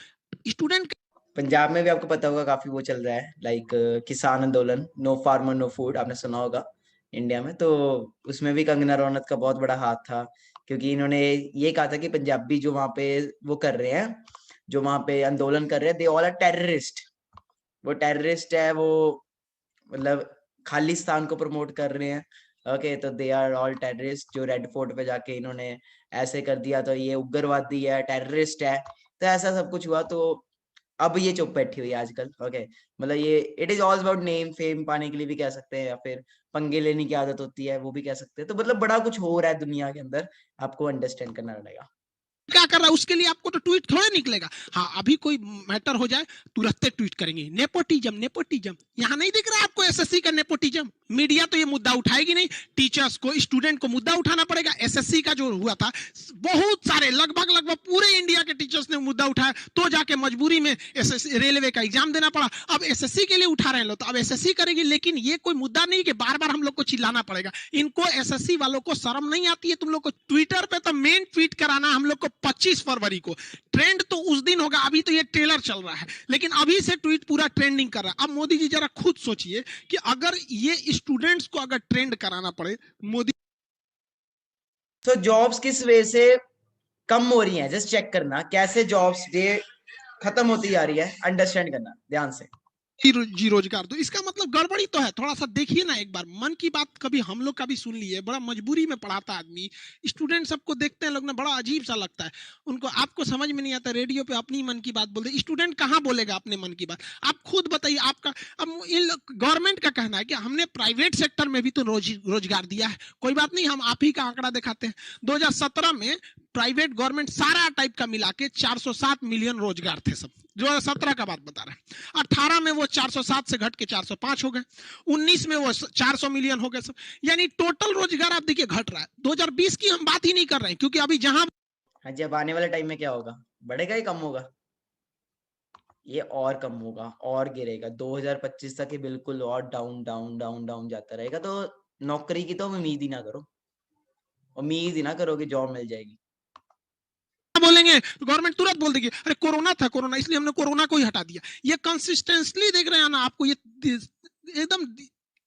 स्टूडेंट पंजाब में भी आपको पता होगा काफी वो चल रहा है, लाइक किसान आंदोलन, नो फार्मर नो फूड, आपने सुना होगा इंडिया में। तो उसमें भी कंगना रनौत का बहुत बड़ा हाथ था, क्योंकि इन्होंने ये कहा था कि पंजाबी जो वहां पे वो कर रहे हैं, जो वहां पे आंदोलन कर रहे हैं, दे ऑल आर टेररिस्ट। वो टेररिस्ट है, वो मतलब खालिस्तान को प्रमोट कर रहे हैं। ओके, तो दे आर ऑल टेररिस्ट। जो रेड फोर्ट पे जाके इन्होंने ऐसे कर दिया तो ये उग्रवादी है, टेररिस्ट है, तो ऐसा सब कुछ हुआ। तो अब ये चुप बैठी हुई है आजकल। ओके, मतलब ये it is all about name fame पाने के लिए भी कह सकते हैं, या फिर पंगे लेने की आदत होती है वो भी कह सकते हैं। तो मतलब बड़ा कुछ हो रहा है दुनिया के अंदर, आपको अंडरस्टैंड करना पड़ेगा क्या कर रहा है, उसके लिए आपको तो ट्वीट थोड़े निकलेगा। हाँ, अभी कोई मैटर हो जाए तुरंत ट्वीट करेंगे, नेपोटिज्म। यहाँ नहीं दिख रहा आपको एसएससी का नेपोटिज्म? मीडिया तो ये मुद्दा उठाएगी नहीं, टीचर्स को, स्टूडेंट को मुद्दा उठाना पड़ेगा। एसएससी का जो हुआ था, बहुत सारे लगभग पूरे इंडिया के टीचर्स ने मुद्दा उठाया, तो जाके मजबूरी में एसएससी रेलवे का एग्जाम देना पड़ा। अब एसएससी के लिए उठा रहे हैं लोग, तो अब एसएससी करेगी। लेकिन ये कोई मुद्दा नहीं कि बार बार हम लोग को चिल्लाना पड़ेगा। इनको एसएससी वालों को शर्म नहीं आती है तुम लोग को? ट्विटर पे तो मेन ट्वीट कराना हम लोग को 25 फरवरी को, ट्रेंड तो उस दिन होगा, अभी तो ये ट्रेलर चल रहा है, लेकिन अभी से ट्वीट पूरा ट्रेंडिंग कर रहा है। अब मोदी जी जरा खुद सोचिए कि अगर ये स्टूडेंट्स को अगर ट्रेंड कराना पड़े, मोदी तो जॉब्स किस वजह से कम हो रही हैं, जस्ट चेक करना कैसे जॉब्स डे खत्म होती जा रही है, अंडरस्टैंड करना ध्यान से। जी रोजगार, तो इसका मतलब गड़बड़ी तो है। थोड़ा सा देखिए ना एक बार, मन की बात कभी हम लोग का भी सुन लिए, बड़ा मजबूरी में पढ़ाता आदमी, स्टूडेंट सबको देखते हैं लोग ना, बड़ा अजीब सा लगता है उनको। आपको समझ में नहीं आता, रेडियो पे अपनी मन की बात बोलते, स्टूडेंट कहाँ बोलेगा अपने मन की बात? आप खुद बताइए। आपका अब गवर्नमेंट का कहना है कि हमने प्राइवेट सेक्टर में भी तो रोजगार दिया है। कोई बात नहीं, हम आप ही का आंकड़ा दिखाते हैं। 2017 में प्राइवेट गवर्नमेंट सारा टाइप का मिला के 407 मिलियन रोजगार थे सब। 2017 का बात बता रहे हैं। 18 में वो 407 से घट के 405 हो गए, 19 में वो 400 मिलियन हो गए सब। यानी टोटल रोजगार आप देखिए घट रहा है। 2020 की हम बात ही नहीं कर रहे हैं, क्योंकि अभी जहां हाँ जी, अब आने वाले टाइम में क्या होगा, बढ़ेगा ही कम होगा? ये और कम होगा और गिरेगा 2025 तक, ये बिल्कुल और डाउन डाउन डाउन डाउन जाता रहेगा। तो नौकरी की तो उम्मीद ही ना करो, उम्मीद ही ना करो कि जॉब मिल जाएगी। बोलेंगे तो गवर्नमेंट तुरंत बोल देगी अरे कोरोना था, कोरोना इसलिए हमने कोरोना को ही हटा दिया। ये कंसिस्टेंटली देख रहे हैं ना आपको, ये एकदम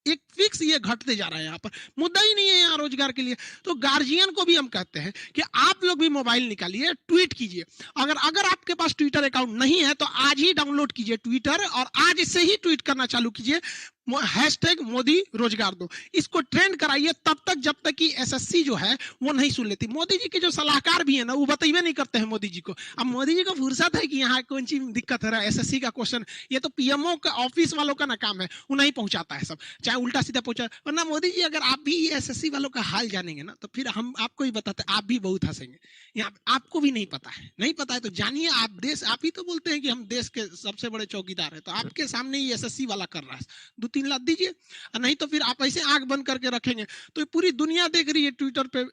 एक फिक्स ये घटते जा रहा है। यहाँ पर मुद्दा ही नहीं है यहाँ रोजगार के लिए। तो गार्जियन को भी हम कहते हैं कि आप लोग भी मोबाइल निकालिए, ट्वीट कीजिए। अगर आपके पास ट्विटर अकाउंट नहीं है तो आज ही डाउनलोड कीजिए ट्विटर, और आज से ही ट्वीट करना चालू कीजिए हैशटैग मोदी रोजगार दो। इसको ट्रेंड कराइए तब तक जब तक कि एसएससी जो है वो नहीं सुन लेती। मोदी जी के जो सलाहकार भी है ना, वो बताइए नहीं करते हैं मोदी जी को। अब मोदी जी को फुर्सत है कि यहाँ कौन सी दिक्कत है, एसएससी का क्वेश्चन, ये तो पीएमओ का ऑफिस वालों का ना काम है, वो नहीं पहुंचाता है सब, चाहे उल्टा सीधा पहुंचा। वरना मोदी जी अगर आप भी एसएससी वालों का हाल जानेंगे ना, तो फिर हम आपको ही बताते, आप भी बहुत हंसेंगे। यहाँ आपको भी नहीं पता है, नहीं पता है तो जानिए। आप ही तो बोलते हैं कि हम देश के सबसे बड़े चौकीदार है, तो आपके सामने ही एसएससी वाला कर रहा है। 2-3 लाख दीजिए, नहीं तो फिर आप ऐसे आंख बंद करके रखेंगे तो पूरी दुनिया देख रही है ट्विटर पे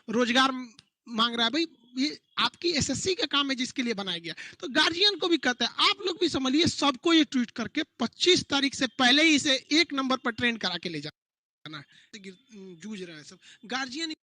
रोजगार मांग रहा है। भाई ये आपकी एसएससी का काम है जिसके लिए बनाया गया। तो गार्जियन को भी कहते हैं आप लोग भी समझिए, सबको ये ट्वीट करके 25 तारीख से पहले ही इसे 1 नंबर पर ट्रेंड करा के ले जाना है। जूझ रहे हैं सब गार्जियन।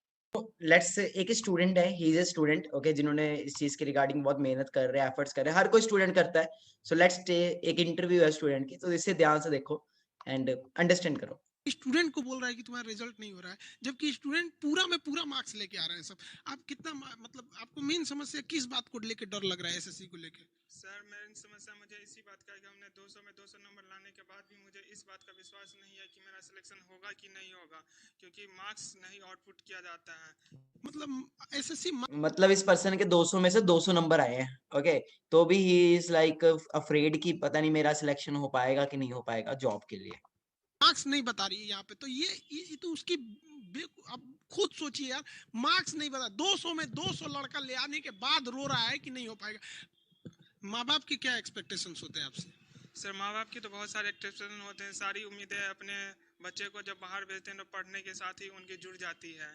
लेट्स से एक स्टूडेंट है, he is a student, okay, जिन्होंने इस चीज के रिगार्डिंग बहुत मेहनत कर रहे हैं, एफर्ट्स कर रहे हैं, हर कोई स्टूडेंट करता है। सो लेट्स एक इंटरव्यू है स्टूडेंट की, तो इसे ध्यान से देखो एंड अंडरस्टैंड करो। स्टूडेंट को बोल रहा है कि तुम्हारा रिजल्ट नहीं हो रहा है, जबकि स्टूडेंट पूरा में पूरा मार्क्स लेके आ रहे हैं सब। आप कितना मतलब आपको मेन समस्या किस बात को लेके डर लग रहा है एसएससी को लेके? सर मेन समस्या मुझे इसी बात का है कि हमने 200 में 200 नंबर लाने के बाद भी मुझे इस बात का विश्वास नहीं है कि मेरा सिलेक्शन होगा कि नहीं होगा, क्योंकि मार्क्स नहीं आउटपुट किया जाता है। मतलब एसएससी मतलब इस पर्सन के 200 में से 200 नंबर आए हैं, ओके, तो भी ही इज लाइक अफ्रेड कि पता नहीं मेरा सिलेक्शन हो पाएगा कि नहीं हो पाएगा जॉब के लिए। मार्क्स नहीं बता रही है यहाँ पे, तो ये तो उसकी अब खुद सोचिए यार, मार्क्स नहीं बता, 200 में 200 लड़का ले आने के बाद रो रहा है कि नहीं हो पाएगा। माँ बाप की क्या एक्सपेक्टेशंस होते हैं आपसे? सर माँ बाप की तो बहुत सारे एक्सपेक्टेशन होते हैं, सारी उम्मीदें अपने बच्चे को जब बाहर भेजते हैं तो पढ़ने के साथ ही उनकी जुड़ जाती है।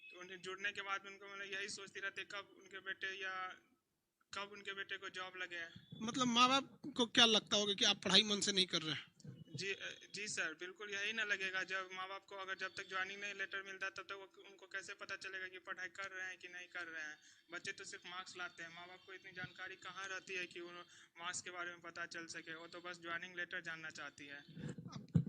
तो उन्हें जुड़ने के बाद उनको मतलब यही सोचती रहती कब उनके बेटे को जॉब लगे। मतलब माँ बाप को क्या लगता होगा कि आप पढ़ाई मन से नहीं कर रहे हैं? जी सर, बिल्कुल यही ना लगेगा। जब माँ बाप को जब तक ज्वाइनिंग नहीं लेटर मिलता तब तक उनको कैसे पता चलेगा कि पढ़ाई कर रहे हैं कि नहीं कर रहे हैं। बच्चे तो सिर्फ मार्क्स लाते हैं, माँ बाप को इतनी जानकारी कहाँ रहती है कि उन मार्क्स के बारे में पता चल सके। वो तो बस ज्वाइनिंग लेटर जानना चाहती है।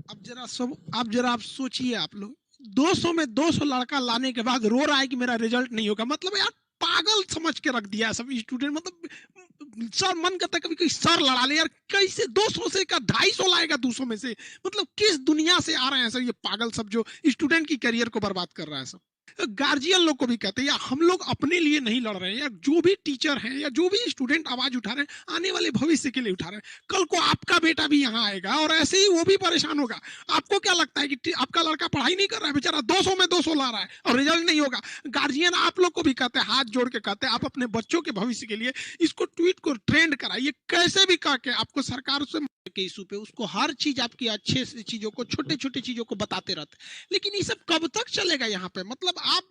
अब जरा आप सोचिए, आप लोग 200 में 200 लड़का लाने के बाद रो रहा है कि मेरा रिजल्ट नहीं होगा। मतलब यार पागल समझ के रख दिया सब स्टूडेंट। मतलब सर मन करता है कभी कोई सर लड़ा ले यार, कैसे 200 से का 250 लाएगा 200 में से? मतलब किस दुनिया से आ रहे हैं सर ये पागल सब जो स्टूडेंट की करियर को बर्बाद कर रहा है सब। गार्जियन लोग को भी कहते हैं यार हम लोग अपने लिए नहीं लड़ रहे हैं यार, जो भी टीचर हैं या जो भी स्टूडेंट आवाज उठा रहे हैं आने वाले भविष्य के लिए उठा रहे हैं। कल को आपका बेटा भी यहाँ आएगा और ऐसे ही वो भी परेशान होगा। आपको क्या लगता है कि आपका लड़का पढ़ाई नहीं कर रहा है, बेचारा 200 में 200 ला रहा है और रिजल्ट नहीं होगा? गार्जियन आप लोग को भी कहते हैं, हाथ जोड़ के कहते हैं आप अपने बच्चों के भविष्य के लिए इसको ट्वीट को ट्रेंड कराइए, कैसे भी कह के आपको सरकार से के इशू पे उसको हर चीज आपकी अच्छे से चीजों को, छोटे छोटे चीजों को बताते रहते। लेकिन ये सब कब तक चलेगा यहाँ पे? मतलब आप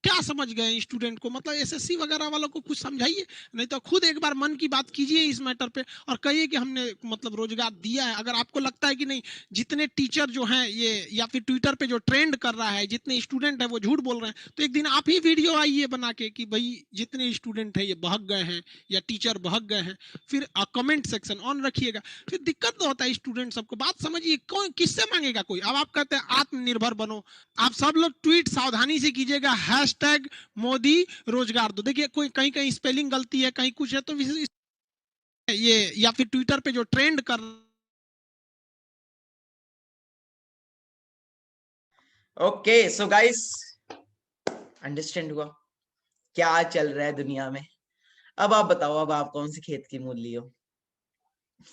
क्या समझ गए स्टूडेंट को? मतलब एसएससी वगैरह वालों को कुछ समझाइए, नहीं तो खुद एक बार मन की बात कीजिए इस मैटर पे और कहिए कि हमने मतलब रोजगार दिया है। अगर आपको लगता है कि नहीं जितने टीचर जो हैं ये या फिर ट्विटर पे जो ट्रेंड कर रहा है जितने स्टूडेंट है वो झूठ बोल रहे हैं, तो एक दिन आप ही वीडियो आइए बना के कि भाई जितने स्टूडेंट है ये बहक गए हैं या टीचर बहक गए हैं, फिर कमेंट सेक्शन ऑन रखिएगा। फिर दिक्कत तो होता है स्टूडेंट सबको। बात समझिए, कौन किससे मांगेगा कोई? अब आप कहते हैं आत्मनिर्भर बनो, आप सब लोग ट्वीट सावधानी से कीजिएगा, हैशटैग मोदी रोजगार दो। देखिए कोई कहीं कहीं स्पेलिंग गलती है, कहीं कुछ है, तो ये या फिर ट्विटर पे जो ट्रेंड कर। ओके सो गाइस अंडरस्टैंड हुआ क्या चल रहा है दुनिया में। अब आप बताओ, अब आप कौन सी खेत की मूली हो?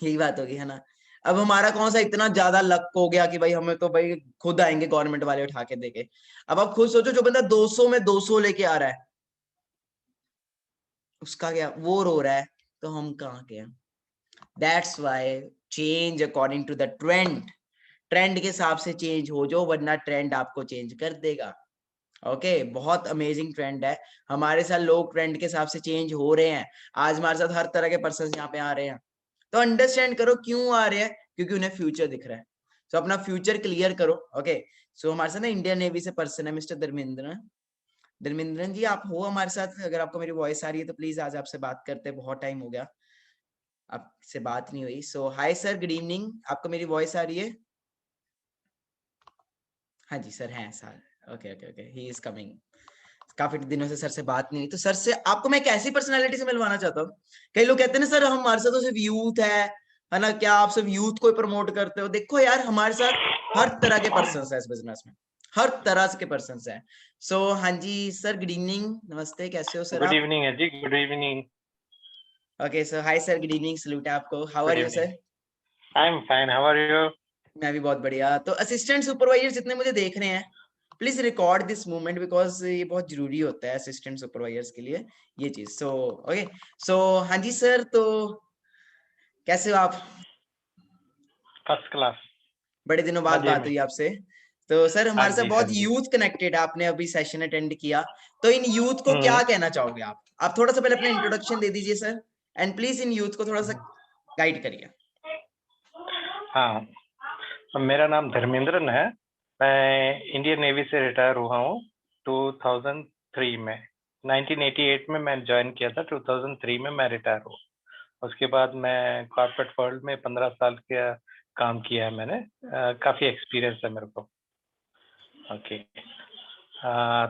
यही बात होगी है ना। अब हमारा कौन सा इतना ज्यादा लक हो गया कि भाई हमें तो भाई खुद आएंगे गवर्नमेंट वाले उठा के देके। अब आप खुद सोचो, जो बंदा 200 में 200 लेके आ रहा है, उसका क्या, वो रो रहा है तो हम कहाँ के हैं? That's why change according to the trend के हिसाब से चेंज हो जो, वरना ट्रेंड आपको चेंज कर देगा। ओके बहुत अमेजिंग ट्रेंड है हमारे साथ, लोग ट्रेंड के हिसाब से चेंज हो रहे हैं। आज हमारे साथ हर तरह के पर्सन यहाँ पे आ रहे हैं, तो अंडरस्टैंड करो क्यों आ रहे हैं, क्योंकि उन्हें फ्यूचर दिख रहा है। तो अपना फ्यूचर क्लियर करो। ओके सो हमारे साथ ना इंडियन नेवी से पर्सन है मिस्टर धर्मेंद्रन जी, आप हो हमारे साथ? अगर आपको मेरी वॉइस आ रही है तो प्लीज आज आपसे बात करते हैं, बहुत टाइम हो गया आपसे बात नहीं हुई। सो हाय सर, गुड इवनिंग, आपको मेरी वॉइस आ रही है? हाँ जी सर हैं sir. Okay okay okay, he is coming. काफी दिनों से सर से बात नहीं हुई, तो सर से आपको मैं एक ऐसी पर्सनालिटी से मिलवाना चाहता हूँ। कई लोग कहते हैं ना सर हमारे साथ तो सिर्फ यूथ है ना, क्या आप सिर्फ यूथ को प्रमोट करते हो? देखो यार हमारे साथ हर तरह के पर्सन है इस बिजनेस में, हर तरह के पर्सन है। सो हाँ जी सर, गुड इवनिंग, नमस्ते, कैसे हो सर गुड आप? इवनिंग है जी, good evening. Okay sir, hi sir, good evening, salute है आपको। How are you sir? I am fine, how are you? मैं भी बहुत बढ़िया। तो असिस्टेंट सुपरवाइजर जितने मुझे देख रहे हैं, please record this movement, because ये बहुत जरूरी होता है असिस्टेंट सुपरवाइजर्स के लिए ये चीज। सो ओके सो हाँ जी सर, तो कैसे हो आप? First class. बड़े दिनों बाद मजे बात में। हुई आपसे। तो सर हाँ हमारे साथ जी, हाँ बहुत जी। यूथ कनेक्टेड है, आपने अभी सेशन अटेंड किया, तो इन यूथ को हम्म। क्या कहना चाहोगे आप थोड़ा सा पहले अपना इंट्रोडक्शन दे दीजिए sir, and please in youth को थोड़ा सा गाइड करिए। हाँ, मेरा नाम धर्मेंद्रन है। मैं इंडियन नेवी से रिटायर हुआ हूँ 2003 में। 1988 में मैं ज्वाइन किया था, 2003 में मैं रिटायर हुआ। उसके बाद मैं कॉर्पोरेट वर्ल्ड में 15 साल का काम किया है मैंने। काफ़ी एक्सपीरियंस है मेरे को। ओके।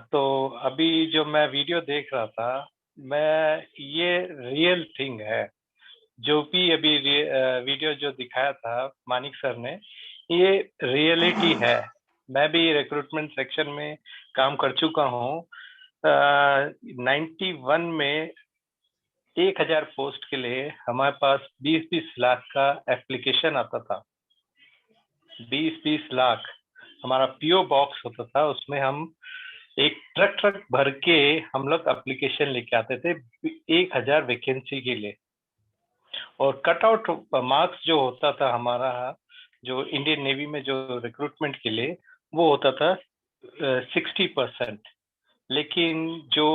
तो अभी जो मैं वीडियो देख रहा था, ये रियल थिंग है। जो भी अभी वीडियो जो दिखाया था मानिक सर ने, ये रियलिटी है। मैं भी रिक्रूटमेंट सेक्शन में काम कर चुका हूँ। 91 में 1000 पोस्ट के लिए हमारे पास 20-20 लाख का एप्लीकेशन आता था। 20-20 लाख हमारा पीओ बॉक्स होता था, उसमें हम एक ट्रक भर के हम लोग एप्लीकेशन लेके आते थे 1000 वैकेंसी के लिए। और कट आउट मार्क्स जो होता था हमारा, जो इंडियन नेवी में जो रिक्रूटमेंट के लिए, वो होता था 60%। लेकिन जो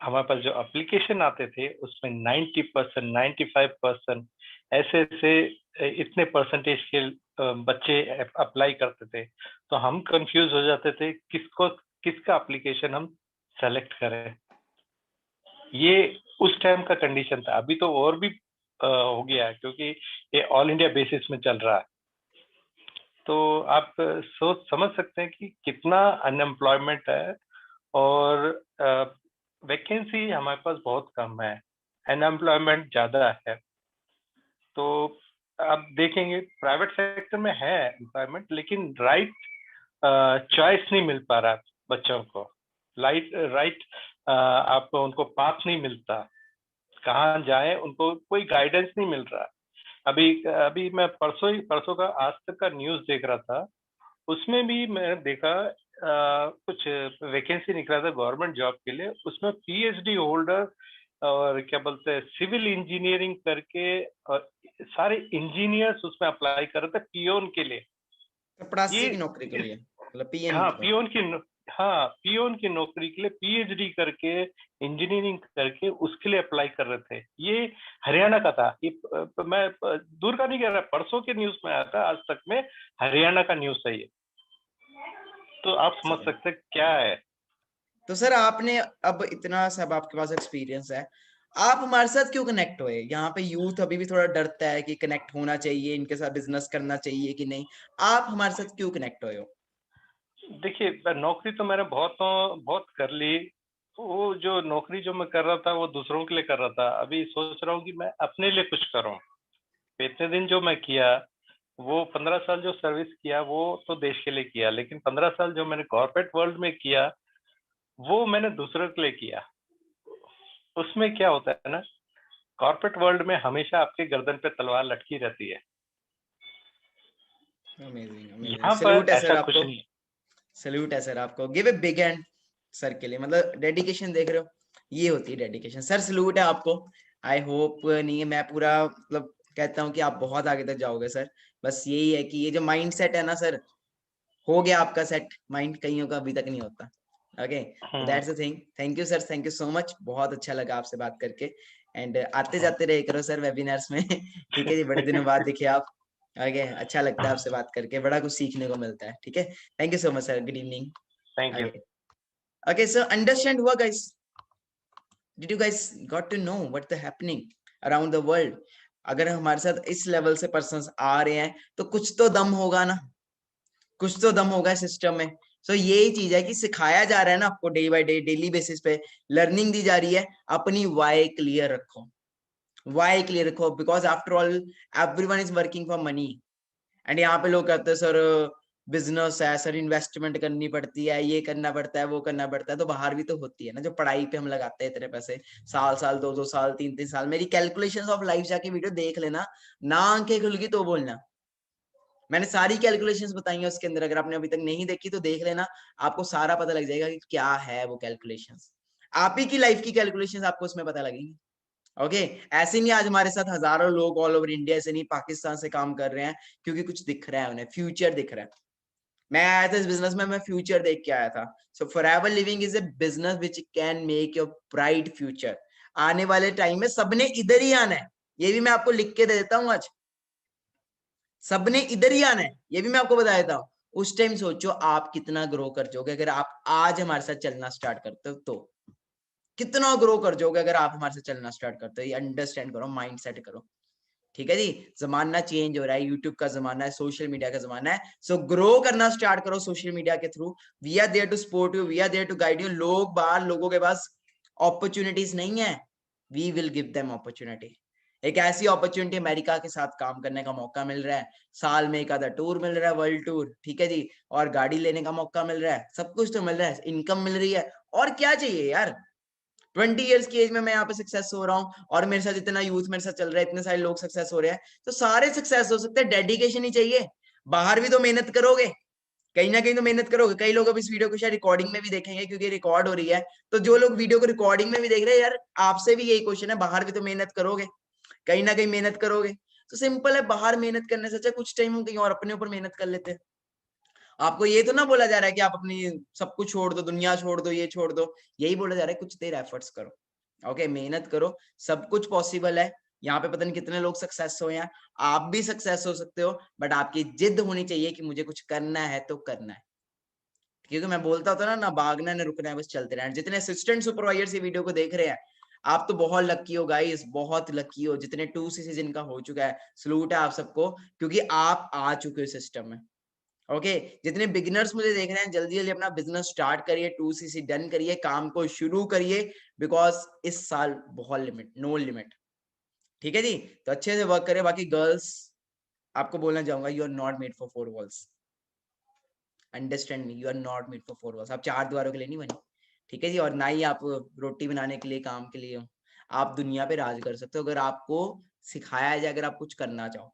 हमारे पास जो एप्लीकेशन आते थे उसमें 90%, 95% ऐसे इतने परसेंटेज के बच्चे अप्लाई करते थे। तो हम कंफ्यूज हो जाते थे किसका एप्लीकेशन हम सेलेक्ट करें। ये उस टाइम का कंडीशन था। अभी तो और भी हो गया है, क्योंकि ये ऑल इंडिया बेसिस में चल रहा है। तो आप समझ सकते हैं कि कितना अनएम्प्लॉयमेंट है, और वैकेंसी हमारे पास बहुत कम है, अनएम्प्लॉयमेंट ज्यादा है। तो आप देखेंगे प्राइवेट सेक्टर में है एम्प्लॉयमेंट, लेकिन राइट चॉइस नहीं मिल पा रहा बच्चों को। राइट आपको उनको पाथ नहीं मिलता, कहाँ जाए उनको कोई गाइडेंस नहीं मिल रहा। अभी मैं परसों का आज तक का न्यूज़ देख रहा था, उसमें भी मैं देखा कुछ वैकेंसी निकला था गवर्नमेंट जॉब के लिए। उसमें पीएचडी होल्डर और क्या बोलते हैं सिविल इंजीनियरिंग करके, और सारे इंजीनियर्स उसमें अप्लाई कर रहे थे पियोन के लिए। चपड़ासी की नौकरी के लिए, मतलब पीएन हाँ, की पियोन की नौकरी के लिए पीएचडी करके, इंजीनियरिंग करके उसके लिए अप्लाई कर रहे थे। ये हरियाणा का था। ये मैं दूर का नहीं कह रहा, परसों के न्यूज में आया था, आज तक में हरियाणा का न्यूज है ये। तो आप समझ सकते हैं क्या है। तो सर आपने अब इतना सब आपके पास एक्सपीरियंस है, आप हमारे साथ क्यों कनेक्ट हुए? यहाँ पे यूथ अभी भी थोड़ा डरता है कि कनेक्ट होना चाहिए, इनके साथ बिजनेस करना चाहिए कि नहीं, आप हमारे साथ क्यों कनेक्ट हुए हो? देखिए, नौकरी तो मैंने बहुत कर ली। वो जो नौकरी जो मैं कर रहा था वो दूसरों के लिए कर रहा था। अभी सोच रहा हूँ कि मैं अपने लिए कुछ करूँ। इतने दिन जो मैं किया, वो 15 साल जो सर्विस किया वो तो देश के लिए किया, लेकिन 15 साल जो मैंने कॉर्पोरेट वर्ल्ड में किया वो मैंने दूसरों के लिए किया। उसमें क्या होता है ना, कॉर्पोरेट वर्ल्ड में हमेशा आपके गर्दन पे तलवार लटकी रहती है। यहाँ पर सैल्यूट है सर ऐसा कुछ आपको, नहीं। सैल्यूट है सर आपको, give a big hand sir के लिए, मतलब डेडिकेशन देख रहे हो। ये होती है डेडिकेशन। सर सलूट है आपको। आई होप नहीं है मैं पूरा मतलब कहता हूँ कि आप बहुत आगे तक जाओगे सर। बस यही है कि ये जो माइंड सेट है ना सर, हो गया आपका सेट माइंड, कईयों का अभी तक नहीं होता। Okay, that's the thing. Thank you sir, thank you so much, बहुत अच्छा लगा आपसे बात करके। एंड आते जाते रहे करो सर वेबिनार्स में। ठीक है जी, बड़े दिनों बाद दिखे आप। ओके, अच्छा लगता है आपसे बात करके, बड़ा कुछ सीखने को मिलता है। ठीक है, thank you so much sir, good evening. Thank you. Okay so understand हुआ guys? Did you guys got to know what the happening around the world? अगर हमारे साथ इस लेवल से पर्सन्स आ रहे हैं तो कुछ तो दम होगा ना, कुछ तो दम होगा सिस्टम में। सो यही चीज है कि सिखाया जा रहा है ना आपको day by day, daily basis पे लर्निंग दी जा रही है। अपनी वाई क्लियर रखो, वाई क्लियर रखो, because after all everyone is working for money. And यहाँ पे लोग कहते हैं सर बिजनेस है सर, इन्वेस्टमेंट करनी पड़ती है, ये करना पड़ता है, वो करना पड़ता है। तो बाहर भी तो होती है ना, जो पढ़ाई पे हम लगाते हैं इतने पैसे, साल साल, 2-2 साल, 3-3 साल। मेरी कैलकुलेशंस ऑफ लाइफ जाके वीडियो देख लेना, ना आंखें खुल गई तो बोलना। मैंने सारी कैलकुलेशंस बताई हैं उसके अंदर, अगर आपने अभी तक नहीं देखी तो देख लेना, आपको सारा पता लग जाएगा कि क्या है वो कैलकुलेशंस। आप ही की लाइफ की कैलकुलेशंस आपको उसमें पता लगेंगी। ओके, ऐसे नहीं आज हमारे साथ हजारों लोग ऑल ओवर इंडिया से नहीं, पाकिस्तान से काम कर रहे हैं, क्योंकि कुछ दिख रहा है उन्हें, फ्यूचर दिख रहा है। मैं आया था इस बिजनेस में, मैं फ्यूचर देख के आया था। So Forever Living is a business which can make your bright future. आने वाले टाइम में सबने इधर ही आना है, ये भी मैं आपको लिख के दे देता हूँ आज। सबने इधर ही आना है, ये भी मैं आपको बता देता हूँ। उस टाइम सोचो आप कितना ग्रो कर जाओगे अगर आप आज हमारे साथ चलना स्टार्ट करते हो। तो कितना ग्रो कर जाओगे अगर आप हमारे साथ चलना स्टार्ट करते हो, ये अंडरस्टैंड करो, माइंड सेट करो। ठीक है जी, जमाना चेंज हो रहा है, यूट्यूब का जमाना है, सोशल मीडिया का जमाना है। सो ग्रो करना स्टार्ट करो सोशल मीडिया के through. We are there to support you, we are there to guide you. लोगों के पास अपॉर्चुनिटीज नहीं है, we will give them opportunity. एक ऐसी अपॉर्चुनिटी, अमेरिका के साथ काम करने का मौका मिल रहा है, साल में एक आधा टूर मिल रहा है, वर्ल्ड टूर, ठीक है जी, और गाड़ी लेने का मौका मिल रहा है, सब कुछ तो मिल रहा है, इनकम मिल रही है, और क्या चाहिए यार। 20 इयर्स की एज में मैं यहाँ पे सक्सेस हो रहा हूँ, और मेरे साथ इतना यूथ मेरे साथ चल रहा है, इतने सारे लोग सक्सेस हो रहे हैं, तो सारे सक्सेस हो सकते हैं। डेडिकेशन ही चाहिए, बाहर भी तो मेहनत करोगे, कहीं ना कहीं तो मेहनत करोगे। कई लोग अब इस वीडियो को शायद रिकॉर्डिंग में भी देखेंगे क्योंकि रिकॉर्ड हो रही है, तो जो लोग वीडियो को रिकॉर्डिंग में भी देख रहे हैं, यार आपसे भी यही क्वेश्चन है, बाहर भी तो मेहनत करोगे, कहीं ना कहीं मेहनत करोगे। तो सिंपल है, बाहर मेहनत करने से अच्छा कुछ टाइम हम कहीं और अपने ऊपर मेहनत कर लेते हैं। आपको ये तो ना बोला जा रहा है कि आप अपनी सब कुछ छोड़ दो, दुनिया छोड़ दो, ये छोड़ दो, यही बोला जा रहा है कुछ देर एफर्ट्स करो। ओके, मेहनत करो, सब कुछ पॉसिबल है। यहाँ पे पता नहीं कितने लोग सक्सेस हुए हैं, आप भी सक्सेस हो सकते हो, बट आपकी जिद होनी चाहिए कि मुझे कुछ करना है तो करना है। क्योंकि मैं बोलता होता ना भागना ना रुकना है, बस चलते रहना। जितने असिस्टेंट सुपरवाइजर ये वीडियो को देख रहे हैं, आप तो बहुत लकी हो गाइस, बहुत लकी हो। जितने 2cc जिनका हो चुका है, सलूट है आप सबको, क्योंकि आप आ चुके हो सिस्टम में। ओके, जितने बिगिनर्स मुझे देख रहे हैं, जल्दी जल्दी अपना बिजनेस स्टार्ट करिए, 2cc डन करिए, काम को शुरू करिए, बिकॉज इस साल बहुत लिमिट, नो लिमिट। ठीक है जी, तो अच्छे से वर्क करें। बाकी गर्ल्स, आपको बोलना चाहूंगा, you are not made for 4 walls. Understand me, you are not made for 4 walls. आप 4 दीवारों के लिए नहीं बने, ठीक है जी। और ना ही आप रोटी बनाने के लिए, काम के लिए हो। आप दुनिया पे राज कर सकते हो अगर आपको सिखाया जाए, अगर आप कुछ करना चाहो।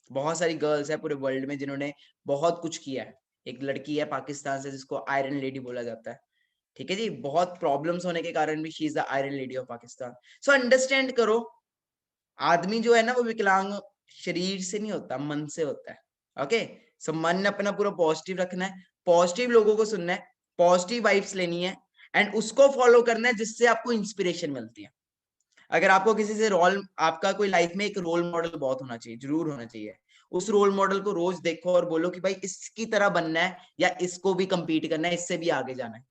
बहुत सारी गर्ल्स है पूरे वर्ल्ड में जिन्होंने बहुत कुछ किया है। एक लड़की है पाकिस्तान से जिसको आयरन लेडी बोला जाता है, ठीक है जी। बहुत प्रॉब्लम्स होने के कारण भी she is the iron lady of Pakistan. So understand करो, आदमी जो है ना वो विकलांग शरीर से नहीं होता, मन से होता है। ओके, सो मन अपना पूरा पॉजिटिव रखना है, पॉजिटिव लोगों को सुनना है, पॉजिटिव वाइब्स लेनी है, एंड उसको फॉलो करना है जिससे आपको इंस्पिरेशन मिलती है। अगर आपको किसी से आपका कोई लाइफ में एक रोल मॉडल बहुत होना चाहिए, जरूर होना चाहिए। उस रोल मॉडल को रोज देखो और बोलो कि भाई इसकी तरह बनना है, या इसको भी compete करना है, इससे भी आगे जाना है।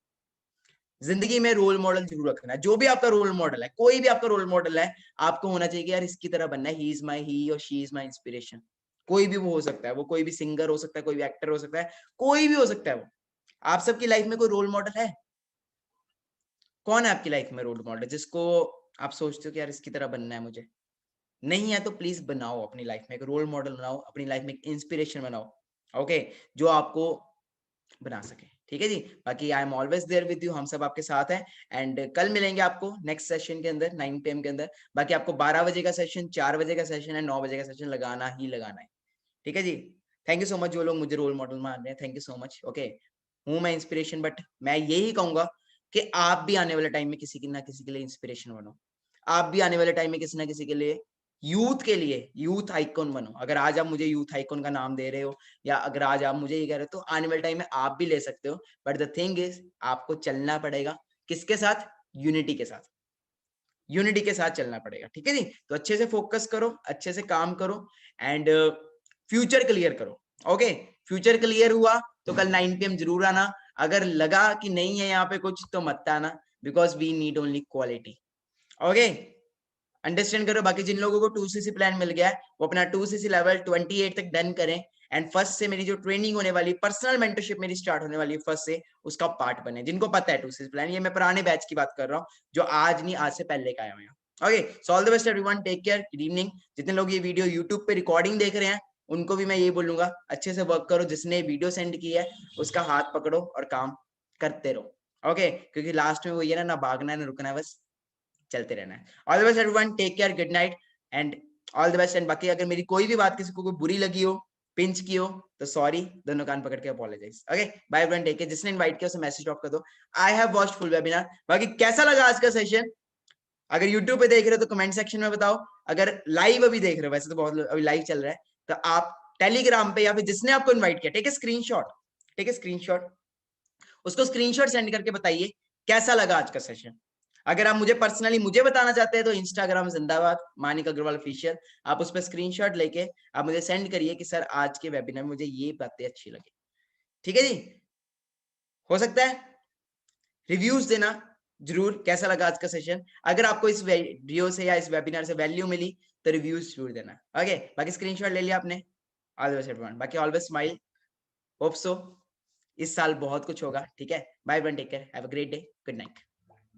जिंदगी में रोल मॉडल जरूर रखना है। जो भी आपका रोल मॉडल है, कोई भी आपका रोल मॉडल है, आपको होना चाहिए कि यार इसकी तरह बनना है, ही और शी इज माई इंस्पिरेशन। कोई भी वो हो सकता है, वो कोई भी सिंगर हो सकता है, कोई भी एक्टर हो सकता है, कोई भी हो सकता है वो। आप सबकी लाइफ में कोई रोल मॉडल है? कौन है आपकी लाइफ में रोल मॉडल जिसको आप सोचते हो कि यार इसकी तरह बनना है मुझे? नहीं है तो प्लीज बनाओ, अपनी लाइफ में एक रोल मॉडल बनाओ, अपनी लाइफ में एक इंस्पिरेशन बनाओ। ओके, जो आपको बना सके, ठीक है जी। बाकी I am always there with you, हम सब आपके साथ हैं। एंड कल मिलेंगे आपको नेक्स्ट सेशन के अंदर 9 PM के अंदर। बाकी आपको 12 बजे का सेशन, 4 बजे का सेशन है, 9 बजे का सेशन लगाना ही लगाना है, ठीक है जी। थैंक यू सो मच जो लोग मुझे रोल मॉडल मान रहे हैं, thank you so much. Okay, हूँ मैं इंस्पिरेशन, बट मैं यही कहूंगा कि आप भी आने वाले टाइम में किसी ना किसी के लिए इंस्पिरेशन बनो, आप भी आने वाले टाइम में किसी ना किसी के लिए यूथ के लिए यूथ आइकॉन बनो। अगर आज आप मुझे यूथ आइकॉन का नाम दे रहे हो या अगर आज आप मुझे ये कह रहे हो तो आने वाले टाइम में आप भी ले सकते हो। बट द थिंग इज आपको चलना पड़ेगा किसके साथ? यूनिटी के साथ, यूनिटी के साथ चलना पड़ेगा। ठीक है जी, तो अच्छे से फोकस करो, अच्छे से काम करो एंड फ्यूचर क्लियर करो। ओके, फ्यूचर क्लियर हुआ तो कल 9 PM जरूर आना। अगर लगा कि नहीं है यहाँ पे कुछ तो मत आना, because we need only quality. Okay, understand करो। बाकी जिन लोगों को 2cc प्लान मिल गया है वो अपना 2cc लेवल 28 तक डन करें एंड फर्स्ट से मेरी जो ट्रेनिंग होने वाली, पर्सनल मेंटरशिप मेरी स्टार्ट होने वाली है फर्स्ट से, उसका पार्ट बने। जिनको पता है 2cc प्लान, ये मैं पुराने बैच की बात कर रहा हूँ जो आज नहीं, आज से पहले का आया हुआ। Okay, so all the best everyone, take care, good evening. जितने लोग ये वीडियो यूट्यूब पे रिकॉर्डिंग देख रहे हैं उनको भी मैं ये बोलूंगा अच्छे से वर्क करो। जिसने वीडियो सेंड की है उसका हाथ पकड़ो और काम करते रहो। ओके, क्योंकि लास्ट में वो ये ना भागना है ना रुकना है, बस चलते रहना है। All the best everyone, take care, good night and all the best. And बाकी अगर मेरी कोई भी बात किसी को कोई बुरी लगी हो, पिंच की हो, तो सॉरी, दोनों कान पकड़ के apologise. Okay, bye everyone, take care. जिसने इनवाइट किया उसे मैसेज ड्रॉप कर दो, I have watched full webinar. बाकी कैसा लगा आज का सेशन? अगर यूट्यूब पे देख रहे हो तो कमेंट सेक्शन में बताओ। अगर लाइव अभी देख रहे हो, वैसे तो बहुत अभी लाइव चल रहा है, तो आप टेलीग्राम पे या फिर जिसने आपको इन्वाइट किया take a screenshot, take a screenshot, उसको स्क्रीनशॉट सेंड करके बताइए कैसा लगा आज का सेशन। अगर आप मुझे पर्सनली मुझे बताना चाहते हैं तो इंस्टाग्राम जिंदाबाद मानिक अग्रवाल ऑफिशियल, आप उस पर स्क्रीनशॉट लेके आप मुझे सेंड करिए कि सर आज के वेबिनार में मुझे ये बातें अच्छी लगी। ठीक है जी, हो सकता है रिव्यूज देना जरूर, कैसा लगा आज का सेशन। अगर आपको इस वीडियो से या इस वेबिनार से वैल्यू मिली तो रिव्यूज जरूर देना। ओके, बाकी स्क्रीनशॉट ले लिया आपने, ऑल द बेस्ट एवरीवन। बाकी ऑलवेज स्माइल, होप सो इस साल बहुत कुछ होगा। ठीक है, bye bye, take care, have a great day, good night.